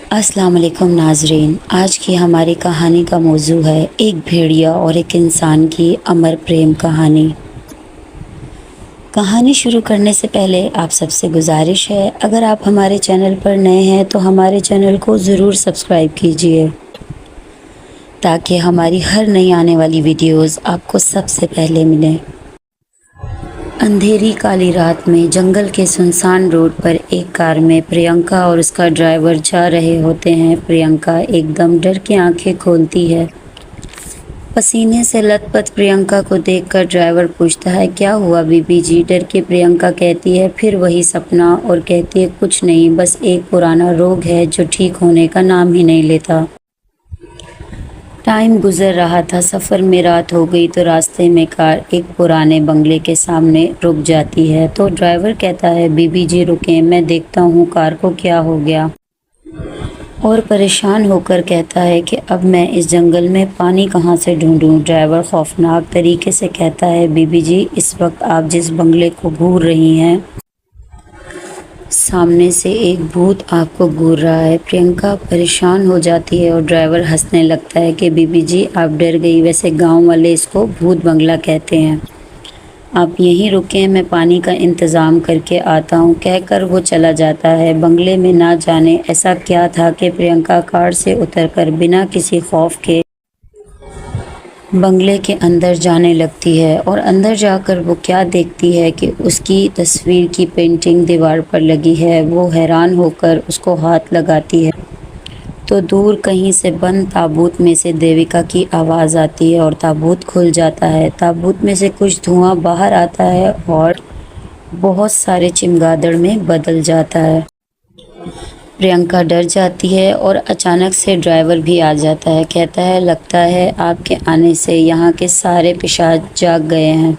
अस्सलाम वालेकुम नाज़रीन। आज की हमारी कहानी का मौजू है एक भेड़िया और एक इंसान की अमर प्रेम कहानी। कहानी शुरू करने से पहले आप सबसे गुजारिश है, अगर आप हमारे चैनल पर नए हैं तो हमारे चैनल को ज़रूर सब्सक्राइब कीजिए ताकि हमारी हर नई आने वाली वीडियोज़ आपको सबसे पहले मिलें। अंधेरी काली रात में जंगल के सुनसान रोड पर एक कार में प्रियंका और उसका ड्राइवर जा रहे होते हैं। प्रियंका एकदम डर के आंखें खोलती है। पसीने से लथपथ प्रियंका को देखकर ड्राइवर पूछता है, क्या हुआ बीबी जी? डर के प्रियंका कहती है, फिर वही सपना, और कहती है, कुछ नहीं, बस एक पुराना रोग है जो ठीक होने का नाम ही नहीं लेता। टाइम गुजर रहा था। सफ़र में रात हो गई तो रास्ते में कार एक पुराने बंगले के सामने रुक जाती है। तो ड्राइवर कहता है, बीबी जी रुकें, मैं देखता हूँ कार को क्या हो गया। और परेशान होकर कहता है कि अब मैं इस जंगल में पानी कहाँ से ढूंढूं। ड्राइवर खौफनाक तरीके से कहता है, बीबी जी इस वक्त आप जिस बंगले को घूर रही हैं सामने से एक भूत आपको घूर रहा है। प्रियंका परेशान हो जाती है और ड्राइवर हंसने लगता है कि बीबी जी आप डर गई, वैसे गांव वाले इसको भूत बंगला कहते हैं। आप यहीं रुकें, मैं पानी का इंतज़ाम करके आता हूँ। कहकर वो चला जाता है। बंगले में ना जाने ऐसा क्या था कि प्रियंका कार से उतरकर बिना किसी खौफ के बंगले के अंदर जाने लगती है। और अंदर जाकर वो क्या देखती है कि उसकी तस्वीर की पेंटिंग दीवार पर लगी है। वो हैरान होकर उसको हाथ लगाती है तो दूर कहीं से बंद ताबूत में से देविका की आवाज़ आती है और ताबूत खुल जाता है। ताबूत में से कुछ धुआं बाहर आता है और बहुत सारे चमगादड़ में बदल जाता है। प्रियंका डर जाती है और अचानक से ड्राइवर भी आ जाता है। कहता है, लगता है आपके आने से यहाँ के सारे पिशाच जाग गए हैं।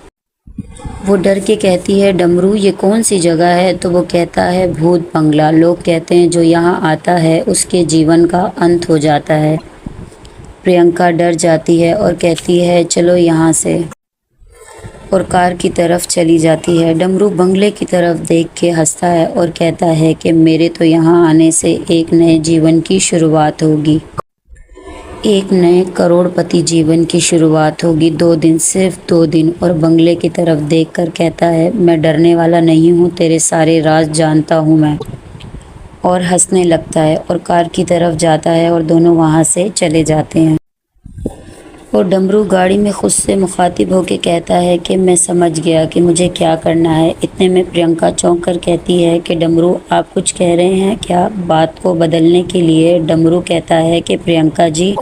वो डर के कहती है, डमरू ये कौन सी जगह है? तो वो कहता है, भूत बंगला। लोग कहते हैं जो यहाँ आता है उसके जीवन का अंत हो जाता है। प्रियंका डर जाती है और कहती है, चलो यहाँ से, और कार की तरफ चली जाती है। डमरू बंगले की तरफ देख के हंसता है और कहता है कि मेरे तो यहाँ आने से एक नए जीवन की शुरुआत होगी, एक नए करोड़पति जीवन की शुरुआत होगी। 2 दिन, सिर्फ 2 दिन। और बंगले की तरफ देखकर कहता है, मैं डरने वाला नहीं हूँ, तेरे सारे राज जानता हूँ मैं। और हंसने लगता है और कार की तरफ जाता है और दोनों वहाँ से चले जाते हैं। और डमरू गाड़ी में खुद से मुखातिब होकर कहता है कि मैं समझ गया कि मुझे क्या करना है। इतने में प्रियंका चौंक कर कहती है कि डमरू आप कुछ कह रहे हैं क्या? बात को बदलने के लिए डमरू कहता है कि प्रियंका जी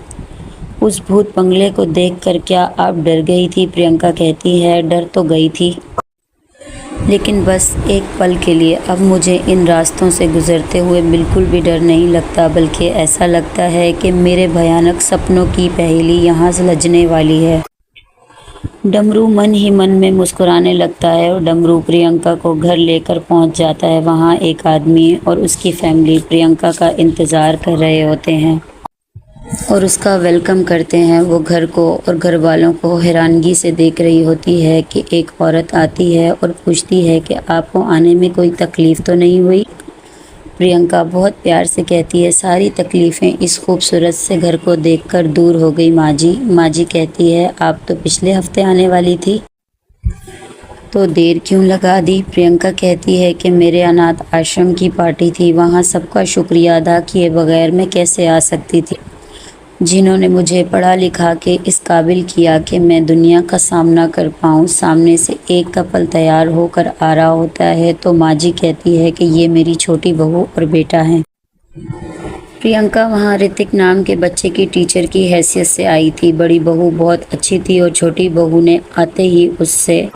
उस भूत बंगले को देखकर क्या आप डर गई थी? प्रियंका कहती है, डर तो गई थी, लेकिन बस एक पल के लिए। अब मुझे इन रास्तों से गुजरते हुए बिल्कुल भी डर नहीं लगता, बल्कि ऐसा लगता है कि मेरे भयानक सपनों की पहेली यहाँ सुलझने वाली है। डमरू मन ही मन में मुस्कुराने लगता है और डमरू प्रियंका को घर लेकर पहुँच जाता है। वहाँ एक आदमी और उसकी फैमिली प्रियंका का इंतज़ार कर रहे होते हैं और उसका वेलकम करते हैं। वो घर को और घर वालों को हैरानगी से देख रही होती है कि एक औरत आती है और पूछती है कि आपको आने में कोई तकलीफ़ तो नहीं हुई? प्रियंका बहुत प्यार से कहती है, सारी तकलीफ़ें इस खूबसूरत से घर को देखकर दूर हो गई माँ जी। माँ जी कहती है, आप तो पिछले हफ्ते आने वाली थी, तो देर क्यों लगा दी? प्रियंका कहती है कि मेरे अनाथ आश्रम की पार्टी थी, वहाँ सबका शुक्रिया अदा किए बगैर मैं कैसे आ सकती थी, जिन्होंने मुझे पढ़ा लिखा के इस काबिल किया कि मैं दुनिया का सामना कर पाऊँ। सामने से एक कपल तैयार होकर आ रहा होता है तो माँ जी कहती है कि ये मेरी छोटी बहू और बेटा हैं। प्रियंका वहाँ ऋतिक नाम के बच्चे की टीचर की हैसियत से आई थी। बड़ी बहू बहुत अच्छी थी और छोटी बहू ने आते ही उससे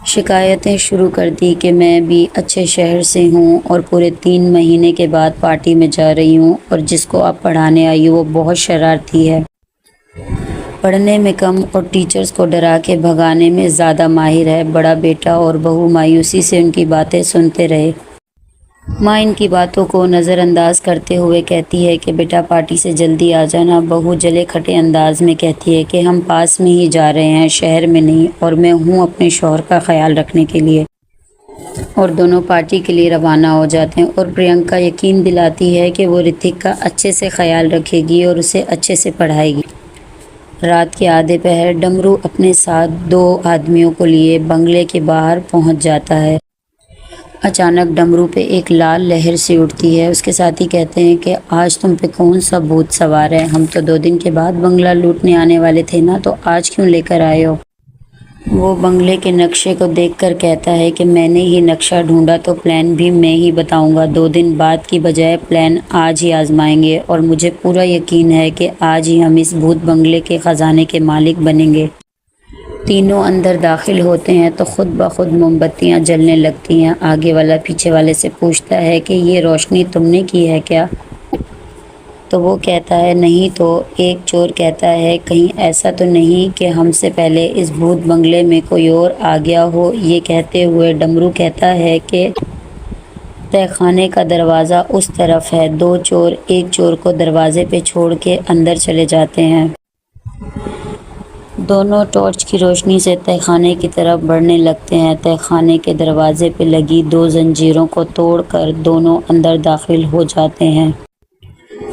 शिकायतें शुरू कर दी कि मैं भी अच्छे शहर से हूँ और पूरे 3 महीने के बाद पार्टी में जा रही हूँ, और जिसको आप पढ़ाने आई हो वो बहुत शरारती है, पढ़ने में कम और टीचर्स को डरा के भगाने में ज़्यादा माहिर है। बड़ा बेटा और बहू मायूसी से उनकी बातें सुनते रहे। माँ इनकी बातों को नज़रअंदाज करते हुए कहती है कि बेटा पार्टी से जल्दी आ जाना। बहू जले खटे अंदाज में कहती है कि हम पास में ही जा रहे हैं, शहर में नहीं, और मैं हूँ अपने शौहर का ख्याल रखने के लिए। और दोनों पार्टी के लिए रवाना हो जाते हैं और प्रियंका यकीन दिलाती है कि वो ऋतिक का अच्छे से ख्याल रखेगी और उसे अच्छे से पढ़ाएगी। रात के आधे पहर डमरू अपने साथ 2 आदमियों को लिए बंगले के बाहर पहुंच जाता है। अचानक डमरू पे एक लाल लहर सी उठती है। उसके साथी कहते हैं कि आज तुम पे कौन सा भूत सवार है, हम तो 2 दिन के बाद बंगला लूटने आने वाले थे ना, तो आज क्यों लेकर आए हो। वो बंगले के नक्शे को देखकर कहता है कि मैंने ही नक्शा ढूंढा तो प्लान भी मैं ही बताऊंगा। 2 दिन बाद की बजाय प्लान आज ही आजमाएंगे और मुझे पूरा यकीन है कि आज ही हम इस भूत बंगले के ख़जाने के मालिक बनेंगे। तीनों अंदर दाखिल होते हैं तो खुद ब खुद मोमबत्तियाँ जलने लगती हैं। आगे वाला पीछे वाले से पूछता है कि ये रोशनी तुमने की है क्या? तो वो कहता है नहीं। तो एक चोर कहता है कहीं ऐसा तो नहीं कि हमसे पहले इस भूत बंगले में कोई और आ गया हो। ये कहते हुए डमरू कहता है कि तहखाने का दरवाज़ा उस तरफ है। 2 चोर एक चोर को दरवाजे पे छोड़ के अंदर चले जाते हैं। दोनों टॉर्च की रोशनी से तहखाने की तरफ बढ़ने लगते हैं। तहखाने के दरवाजे पे लगी 2 जंजीरों को तोड़कर दोनों अंदर दाखिल हो जाते हैं।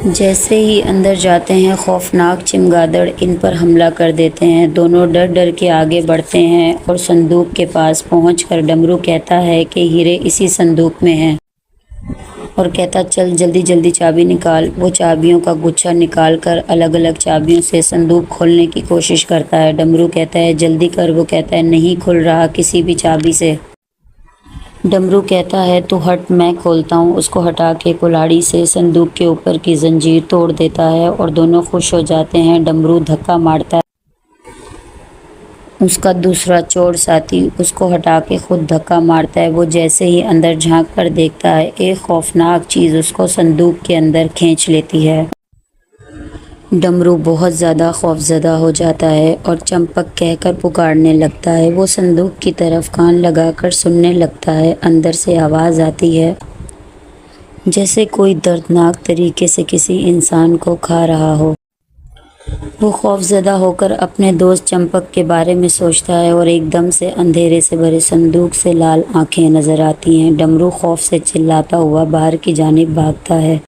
जैसे ही अंदर जाते हैं खौफनाक चमगादड़ इन पर हमला कर देते हैं। दोनों डर डर के आगे बढ़ते हैं और संदूक के पास पहुंचकर डमरू कहता है कि हीरे इसी संदूक में हैं और कहता चल जल्दी जल्दी चाबी निकाल। वो चाबियों का गुच्छा निकाल कर अलग अलग चाबियों से संदूक खोलने की कोशिश करता है। डमरू कहता है जल्दी कर। वो कहता है नहीं खुल रहा किसी भी चाबी से। डमरू कहता है तू हट मैं खोलता हूँ। उसको हटा के कुल्हाड़ी से संदूक के ऊपर की जंजीर तोड़ देता है और दोनों खुश हो जाते हैं। डमरू धक्का मारता है। उसका दूसरा चोर साथी उसको हटा के खुद धक्का मारता है। वो जैसे ही अंदर झांक कर देखता है एक खौफनाक चीज़ उसको संदूक के अंदर खींच लेती है। डमरू बहुत ज़्यादा खौफज़दा हो जाता है और चंपक कहकर पुकारने लगता है। वो संदूक की तरफ कान लगाकर सुनने लगता है। अंदर से आवाज़ आती है जैसे कोई दर्दनाक तरीके से किसी इंसान को खा रहा हो। वो खौफज़दा होकर अपने दोस्त चंपक के बारे में सोचता है और एकदम से अंधेरे से भरे संदूक से लाल आंखें नज़र आती हैं। डमरू खौफ से चिल्लाता हुआ बाहर की जानिब भागता है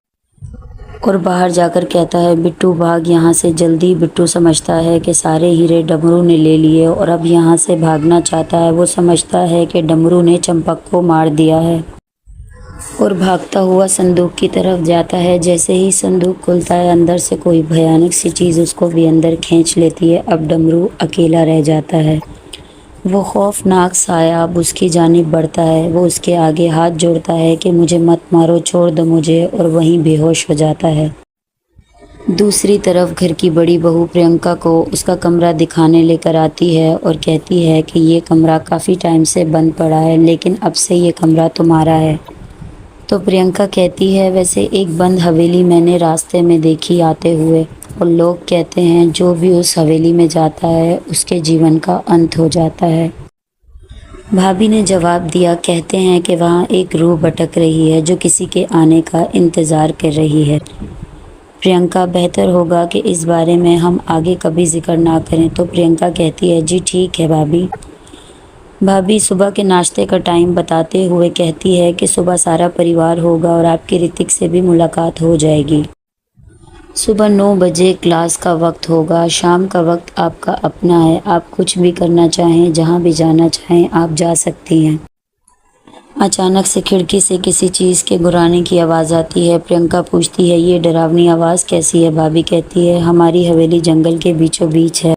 और बाहर जाकर कहता है बिट्टू भाग यहाँ से जल्दी। बिट्टू समझता है कि सारे हीरे डमरू ने ले लिए और अब यहाँ से भागना चाहता है। वो समझता है कि डमरू ने चंपक को मार दिया है और भागता हुआ संदूक की तरफ जाता है। जैसे ही संदूक खुलता है अंदर से कोई भयानक सी चीज़ उसको भी अंदर खींच लेती है। अब डमरू अकेला रह जाता है। वो खौफनाक साया अब उसकी जानिब बढ़ता है। वो उसके आगे हाथ जोड़ता है कि मुझे मत मारो, छोड़ दो मुझे, और वहीं बेहोश हो जाता है। दूसरी तरफ घर की बड़ी बहू प्रियंका को उसका कमरा दिखाने लेकर आती है और कहती है कि ये कमरा काफ़ी टाइम से बंद पड़ा है लेकिन अब से ये कमरा तुम्हारा है। तो प्रियंका कहती है वैसे एक बंद हवेली मैंने रास्ते में देखी आते हुए और लोग कहते हैं जो भी उस हवेली में जाता है उसके जीवन का अंत हो जाता है। भाभी ने जवाब दिया, कहते हैं कि वहाँ एक रूह भटक रही है जो किसी के आने का इंतज़ार कर रही है। प्रियंका बेहतर होगा कि इस बारे में हम आगे कभी जिक्र ना करें। तो प्रियंका कहती है जी ठीक है भाभी। भाभी सुबह के नाश्ते का टाइम बताते हुए कहती है कि सुबह सारा परिवार होगा और आपकी ऋतिक से भी मुलाकात हो जाएगी। सुबह 9 बजे क्लास का वक्त होगा। शाम का वक्त आपका अपना है। आप कुछ भी करना चाहें, जहां भी जाना चाहें आप जा सकती हैं। अचानक से खिड़की से किसी चीज़ के गुर्राने की आवाज़ आती है। प्रियंका पूछती है ये डरावनी आवाज़ कैसी है? भाभी कहती है हमारी हवेली जंगल के बीचों बीच है।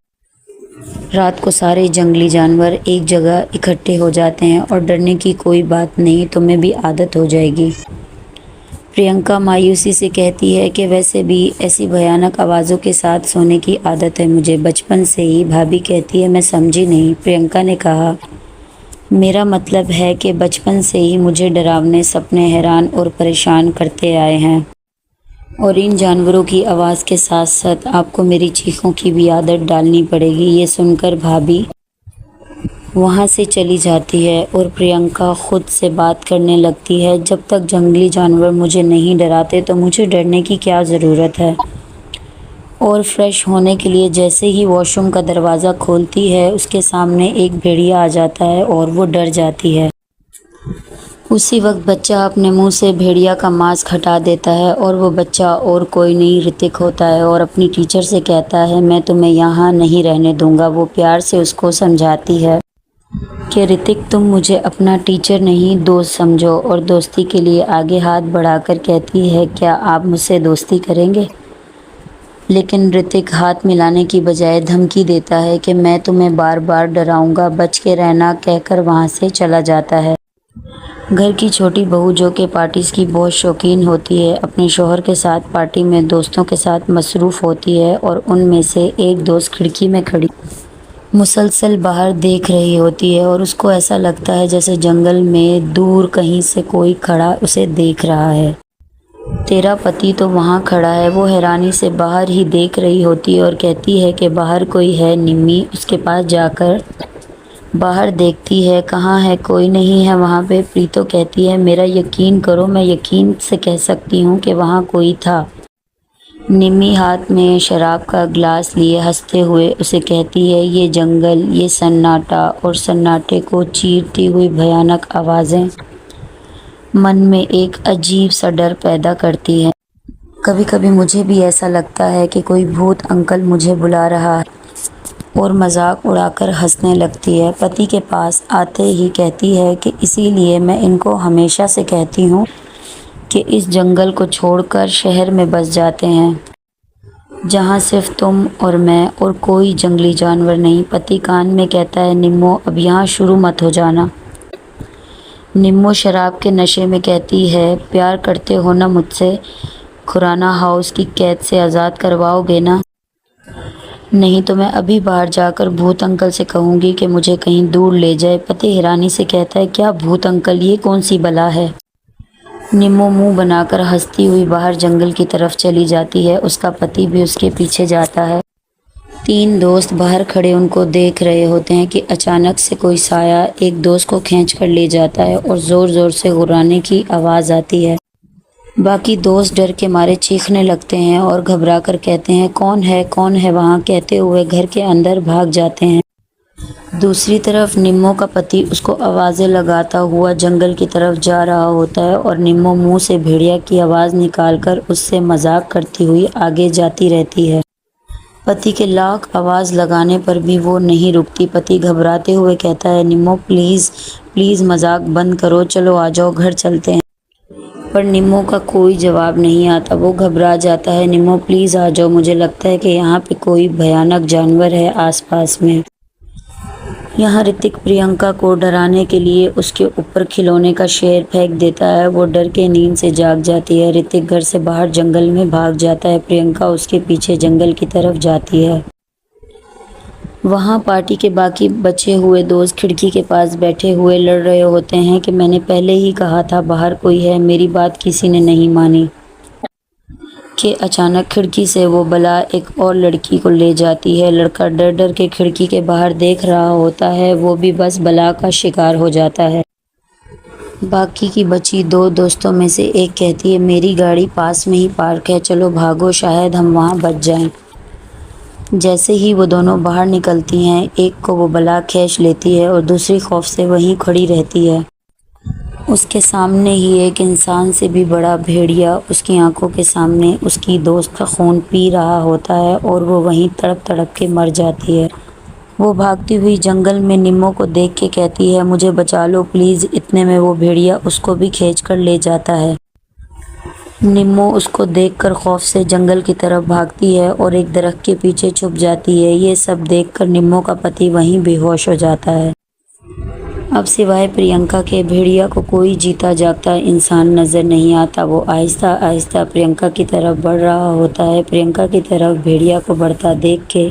रात को सारे जंगली जानवर एक जगह इकट्ठे हो जाते हैं और डरने की कोई बात नहीं, तुम्हें भी आदत हो जाएगी। प्रियंका मायूसी से कहती है कि वैसे भी ऐसी भयानक आवाज़ों के साथ सोने की आदत है मुझे बचपन से ही। भाभी कहती है मैं समझी नहीं। प्रियंका ने कहा मेरा मतलब है कि बचपन से ही मुझे डरावने सपने हैरान और परेशान करते आए हैं और इन जानवरों की आवाज़ के साथ साथ आपको मेरी चीखों की भी आदत डालनी पड़ेगी। ये सुनकर भाभी वहाँ से चली जाती है और प्रियंका खुद से बात करने लगती है जब तक जंगली जानवर मुझे नहीं डराते तो मुझे डरने की क्या ज़रूरत है। और फ्रेश होने के लिए जैसे ही वॉशरूम का दरवाज़ा खोलती है उसके सामने एक भेड़िया आ जाता है और वो डर जाती है। उसी वक्त बच्चा अपने मुंह से भेड़िया का मांस हटा देता है और वो बच्चा और कोई नहीं ऋतिक होता है और अपनी टीचर से कहता है मैं तुम्हें यहाँ नहीं रहने दूंगा। वो प्यार से उसको समझाती है कि ऋतिक तुम मुझे अपना टीचर नहीं दोस्त समझो और दोस्ती के लिए आगे हाथ बढ़ाकर कहती है क्या आप मुझसे दोस्ती करेंगे। लेकिन ऋतिक हाथ मिलाने की बजाय धमकी देता है कि मैं तुम्हें बार बार डराऊंगा, बच के रहना कहकर वहाँ से चला जाता है। घर की छोटी बहू जो कि पार्टीज की बहुत शौकीन होती है अपने शौहर के साथ पार्टी में दोस्तों के साथ मसरूफ़ होती है और उनमें से एक दोस्त खिड़की में खड़ी मुसलसल बाहर देख रही होती है और उसको ऐसा लगता है जैसे जंगल में दूर कहीं से कोई खड़ा उसे देख रहा है। तेरा पति तो वहाँ खड़ा है। वो हैरानी से बाहर ही देख रही होती है और कहती है कि बाहर कोई है। निम्मी उसके पास जाकर बाहर देखती है, कहाँ है, कोई नहीं है वहाँ पे। प्रीतो कहती है मेरा यकीन करो, मैं यकीन से कह सकती हूँ कि वहाँ कोई था। निम्मी हाथ में शराब का गिलास लिए हंसते हुए उसे कहती है ये जंगल, ये सन्नाटा और सन्नाटे को चीरती हुई भयानक आवाज़ें मन में एक अजीब सा डर पैदा करती हैं। कभी कभी मुझे भी ऐसा लगता है कि कोई भूत अंकल मुझे बुला रहा है और मजाक उड़ाकर हंसने लगती है। पति के पास आते ही कहती है कि इसीलिए मैं इनको हमेशा से कहती हूँ कि इस जंगल को छोड़कर शहर में बस जाते हैं जहाँ सिर्फ तुम और मैं और कोई जंगली जानवर नहीं। पति कान में कहता है निम्मो अब यहाँ शुरू मत हो जाना। निम्मो शराब के नशे में कहती है प्यार करते हो ना मुझसे, खुराना हाउस की कैद से आज़ाद करवाओगे ना, नहीं तो मैं अभी बाहर जाकर भूत अंकल से कहूँगी कि मुझे कहीं दूर ले जाए। पति हैरानी से कहता है क्या भूत अंकल, ये कौन सी बला है। निम्मो मुंह बनाकर हंसती हुई बाहर जंगल की तरफ चली जाती है। उसका पति भी उसके पीछे जाता है। तीन दोस्त बाहर खड़े उनको देख रहे होते हैं कि अचानक से कोई साया एक दोस्त को खींच कर ले जाता है और ज़ोर ज़ोर से गुर्राने की आवाज़ आती है। बाकी दोस्त डर के मारे चीखने लगते हैं और घबरा कर कहते हैं कौन है वहाँ, कहते हुए घर के अंदर भाग जाते हैं। दूसरी तरफ निम्मो का पति उसको आवाज़ें लगाता हुआ जंगल की तरफ जा रहा होता है और निम्मो मुंह से भेड़िया की आवाज़ निकालकर उससे मजाक करती हुई आगे जाती रहती है। पति के लाख आवाज़ लगाने पर भी वो नहीं रुकती। पति घबराते हुए कहता है निम्मो प्लीज़ प्लीज़ मजाक बंद करो, चलो आ जाओ घर चलते हैं। पर निम्मो का कोई जवाब नहीं आता। वो घबरा जाता है निम्मो प्लीज़ आ जाओ, मुझे लगता है कि यहाँ पे कोई भयानक जानवर है आसपास में। यहाँ ऋतिक प्रियंका को डराने के लिए उसके ऊपर खिलौने का शेर फेंक देता है। वो डर के नींद से जाग जाती है। ऋतिक घर से बाहर जंगल में भाग जाता है। प्रियंका उसके पीछे जंगल की तरफ जाती है। वहाँ पार्टी के बाकी बचे हुए दोस्त खिड़की के पास बैठे हुए लड़ रहे होते हैं कि मैंने पहले ही कहा था बाहर कोई है, मेरी बात किसी ने नहीं मानी। कि अचानक खिड़की से वो बला एक और लड़की को ले जाती है। लड़का डर डर के खिड़की के बाहर देख रहा होता है। वो भी बस बला का शिकार हो जाता है। बाकी की बची दो दोस्तों में से एक कहती है मेरी गाड़ी पास में ही पार्क है, चलो भागो, शायद हम वहाँ बच जाएं। जैसे ही वो दोनों बाहर निकलती हैं एक को वो बला खींच लेती है और दूसरी खौफ से वहीं खड़ी रहती है। उसके सामने ही एक इंसान से भी बड़ा भेड़िया उसकी आंखों के सामने उसकी दोस्त का खून पी रहा होता है और वो वहीं तड़प तड़प के मर जाती है। वो भागती हुई जंगल में निम्मो को देख के कहती है मुझे बचा लो प्लीज़। इतने में वो भेड़िया उसको भी खींच कर ले जाता है। निम्मो उसको देखकर खौफ से जंगल की तरफ भागती है और एक दरख्त के पीछे छुप जाती है। ये सब देखकर निम्मो का पति वहीं बेहोश हो जाता है। अब सिवाय प्रियंका के भेड़िया को कोई जीता जागता इंसान नज़र नहीं आता। वो आहिस्ता आहिस्ता प्रियंका की तरफ बढ़ रहा होता है। प्रियंका की तरफ भेड़िया को बढ़ता देख के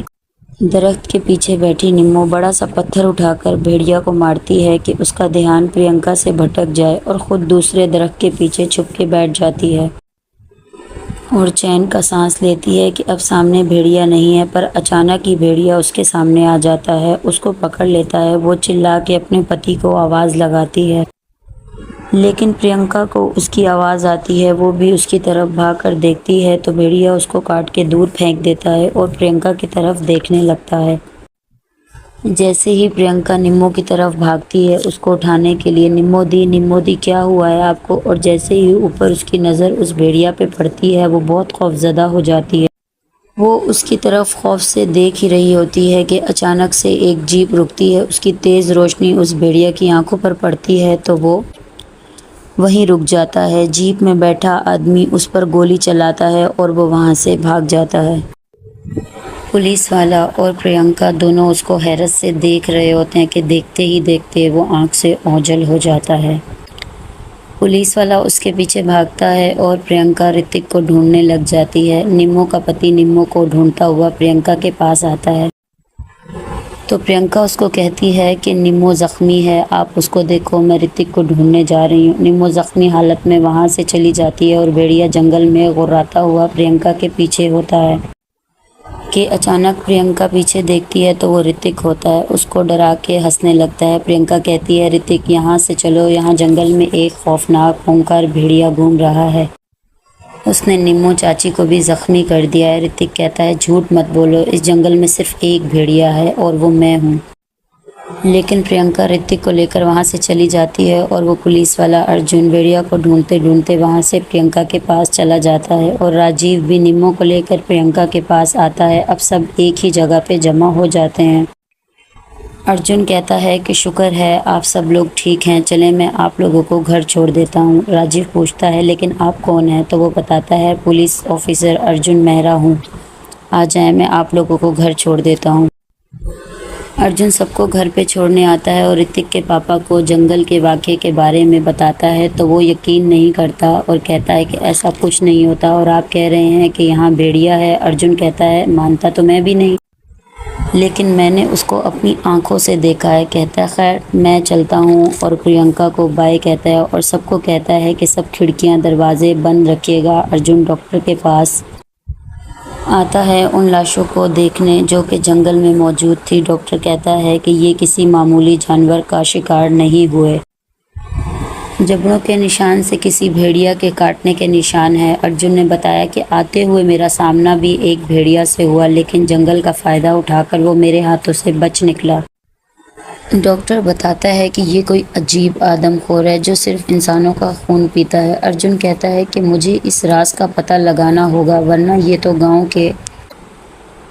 दरख्त के पीछे बैठी निम्मो बड़ा सा पत्थर उठाकर भेड़िया को मारती है कि उसका ध्यान प्रियंका से भटक जाए और ख़ुद दूसरे दरख्त के पीछे छुप के बैठ जाती है और चैन का सांस लेती है कि अब सामने भेड़िया नहीं है। पर अचानक ही भेड़िया उसके सामने आ जाता है, उसको पकड़ लेता है। वो चिल्ला के अपने पति को आवाज़ लगाती है लेकिन प्रियंका को उसकी आवाज़ आती है। वो भी उसकी तरफ भाग कर देखती है तो भेड़िया उसको काट के दूर फेंक देता है और प्रियंका की तरफ देखने लगता है। जैसे ही प्रियंका निम्मो की तरफ भागती है उसको उठाने के लिए, निम्मो दी क्या हुआ है आपको? और जैसे ही ऊपर उसकी नज़र उस भेड़िया पे पड़ती है वो बहुत खौफजदा हो जाती है। वो उसकी तरफ खौफ से देख ही रही होती है कि अचानक से एक जीप रुकती है। उसकी तेज़ रोशनी उस भेड़िया की आंखों पर पड़ती है तो वो वहीं रुक जाता है। जीप में बैठा आदमी उस पर गोली चलाता है और वो वहाँ से भाग जाता है। पुलिस वाला और प्रियंका दोनों उसको हैरत से देख रहे होते हैं कि देखते ही देखते वो आंख से ओझल हो जाता है। पुलिस वाला उसके पीछे भागता है और प्रियंका ऋतिक को ढूंढने लग जाती है। निम्मो का पति निम्मो को ढूंढता हुआ प्रियंका के पास आता है तो प्रियंका उसको कहती है कि निम्मो ज़ख्मी है, आप उसको देखो, मैं ऋतिक को ढूंढने जा रही हूँ। निम्मो ज़ख्मी हालत में वहाँ से चली जाती है और भेड़िया जंगल में गुर्राता हुआ प्रियंका के पीछे होता है कि अचानक प्रियंका पीछे देखती है तो वो ऋतिक होता है। उसको डरा के हंसने लगता है। प्रियंका कहती है, ऋतिक यहाँ से चलो, यहाँ जंगल में एक खौफनाक खूंखार भेड़िया घूम रहा है, उसने निम्मो चाची को भी ज़ख्मी कर दिया है। ऋतिक कहता है, झूठ मत बोलो, इस जंगल में सिर्फ एक भेड़िया है और वो मैं हूँ। लेकिन प्रियंका ऋतिक को लेकर वहाँ से चली जाती है और वो पुलिस वाला अर्जुन भेड़िया को ढूंढते ढूंढते वहाँ से प्रियंका के पास चला जाता है और राजीव भी निम्मो को लेकर प्रियंका के पास आता है। अब सब एक ही जगह पे जमा हो जाते हैं। अर्जुन कहता है कि शुक्र है आप सब लोग ठीक हैं, चलें मैं आप लोगों को घर छोड़ देता हूँ। राजीव पूछता है, लेकिन आप कौन हैं? तो वो बताता है, पुलिस ऑफिसर अर्जुन मेहरा हूँ, आ जाएं, मैं आप लोगों को घर छोड़ देता हूँ। अर्जुन सबको घर पे छोड़ने आता है और ऋतिक के पापा को जंगल के वाक़े के बारे में बताता है तो वो यकीन नहीं करता और कहता है कि ऐसा कुछ नहीं होता और आप कह रहे हैं कि यहाँ भेड़िया है। अर्जुन कहता है, मानता तो मैं भी नहीं, लेकिन मैंने उसको अपनी आंखों से देखा है। कहता है, खैर मैं चलता हूँ, और प्रियंका को बाय कहता है और सबको कहता है कि सब खिड़कियाँ दरवाजे बंद रखिएगा। अर्जुन डॉक्टर के पास आता है उन लाशों को देखने जो कि जंगल में मौजूद थी। डॉक्टर कहता है कि ये किसी मामूली जानवर का शिकार नहीं हुए, जबड़ों के निशान से किसी भेड़िया के काटने के निशान है। अर्जुन ने बताया कि आते हुए मेरा सामना भी एक भेड़िया से हुआ, लेकिन जंगल का फ़ायदा उठाकर वो मेरे हाथों से बच निकला। डॉक्टर बताता है कि ये कोई अजीब आदमखोर है जो सिर्फ इंसानों का खून पीता है। अर्जुन कहता है कि मुझे इस राज का पता लगाना होगा, वरना ये तो गांव के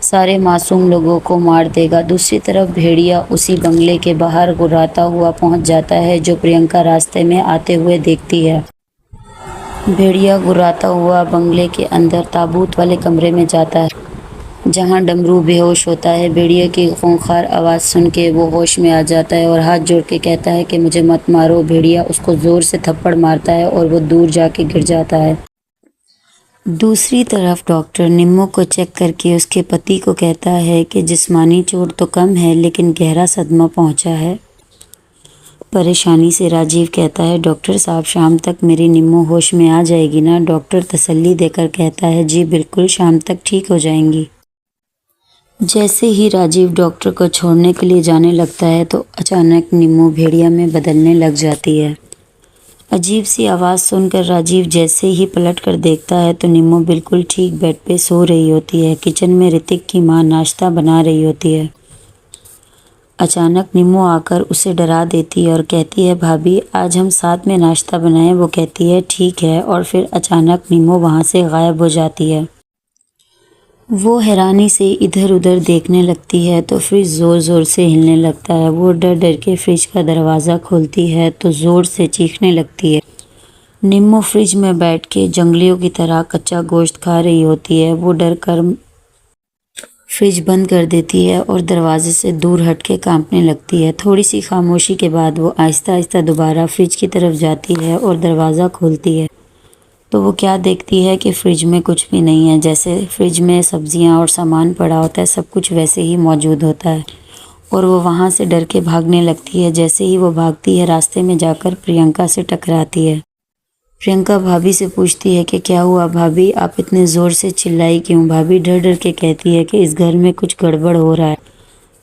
सारे मासूम लोगों को मार देगा। दूसरी तरफ भेड़िया उसी बंगले के बाहर गुर्राता हुआ पहुंच जाता है जो प्रियंका रास्ते में आते हुए देखती है। भेड़िया गुर्राता हुआ बंगले के अंदर ताबूत वाले कमरे में जाता है जहां डमरू बेहोश होता है। भेड़िया की खूंखार आवाज़ सुन के वो होश में आ जाता है और हाथ जोड़ के कहता है कि मुझे मत मारो। भेड़िया उसको ज़ोर से थप्पड़ मारता है और वो दूर जाके गिर जाता है। दूसरी तरफ डॉक्टर निम्मो को चेक करके उसके पति को कहता है कि जिस्मानी चोट तो कम है, लेकिन गहरा सदमा पहुंचा है। परेशानी से राजीव कहता है, डॉक्टर साहब शाम तक मेरी निम्मो होश में आ जाएगी ना? डॉक्टर तसल्ली देकर कहता है, जी बिल्कुल, शाम तक ठीक हो जाएंगी। जैसे ही राजीव डॉक्टर को छोड़ने के लिए जाने लगता है तो अचानक निम्मो भेड़िया में बदलने लग जाती है। अजीब सी आवाज़ सुनकर राजीव जैसे ही पलट कर देखता है तो निम्मो बिल्कुल ठीक बेड पे सो रही होती है। किचन में ऋतिक की माँ नाश्ता बना रही होती है। अचानक निम्मो आकर उसे डरा देती है और कहती है, भाभी आज हम साथ में नाश्ता बनाएं। वो कहती है, ठीक है, और फिर अचानक निम्मो वहाँ से गायब हो जाती है। वो हैरानी से इधर उधर देखने लगती है तो फ्रिज ज़ोर ज़ोर से हिलने लगता है। वो डर डर के फ्रिज का दरवाज़ा खोलती है तो ज़ोर से चीखने लगती है। निम्मो फ्रिज में बैठ के जंगलियों की तरह कच्चा गोश्त खा रही होती है। वो डर कर फ्रिज बंद कर देती है और दरवाजे से दूर हट के कांपने लगती है। थोड़ी सी खामोशी के बाद वो आहिस्ता आहिस्ता दोबारा फ्रिज की तरफ जाती है और दरवाज़ा खोलती है तो वो क्या देखती है कि फ़्रिज में कुछ भी नहीं है। जैसे फ़्रिज में सब्जियां और सामान पड़ा होता है, सब कुछ वैसे ही मौजूद होता है और वो वहाँ से डर के भागने लगती है। जैसे ही वो भागती है रास्ते में जाकर प्रियंका से टकराती है। प्रियंका भाभी से पूछती है कि क्या हुआ भाभी, आप इतने ज़ोर से चिल्लाई क्यों? भाभी डर डर के कहती है कि इस घर में कुछ गड़बड़ हो रहा है,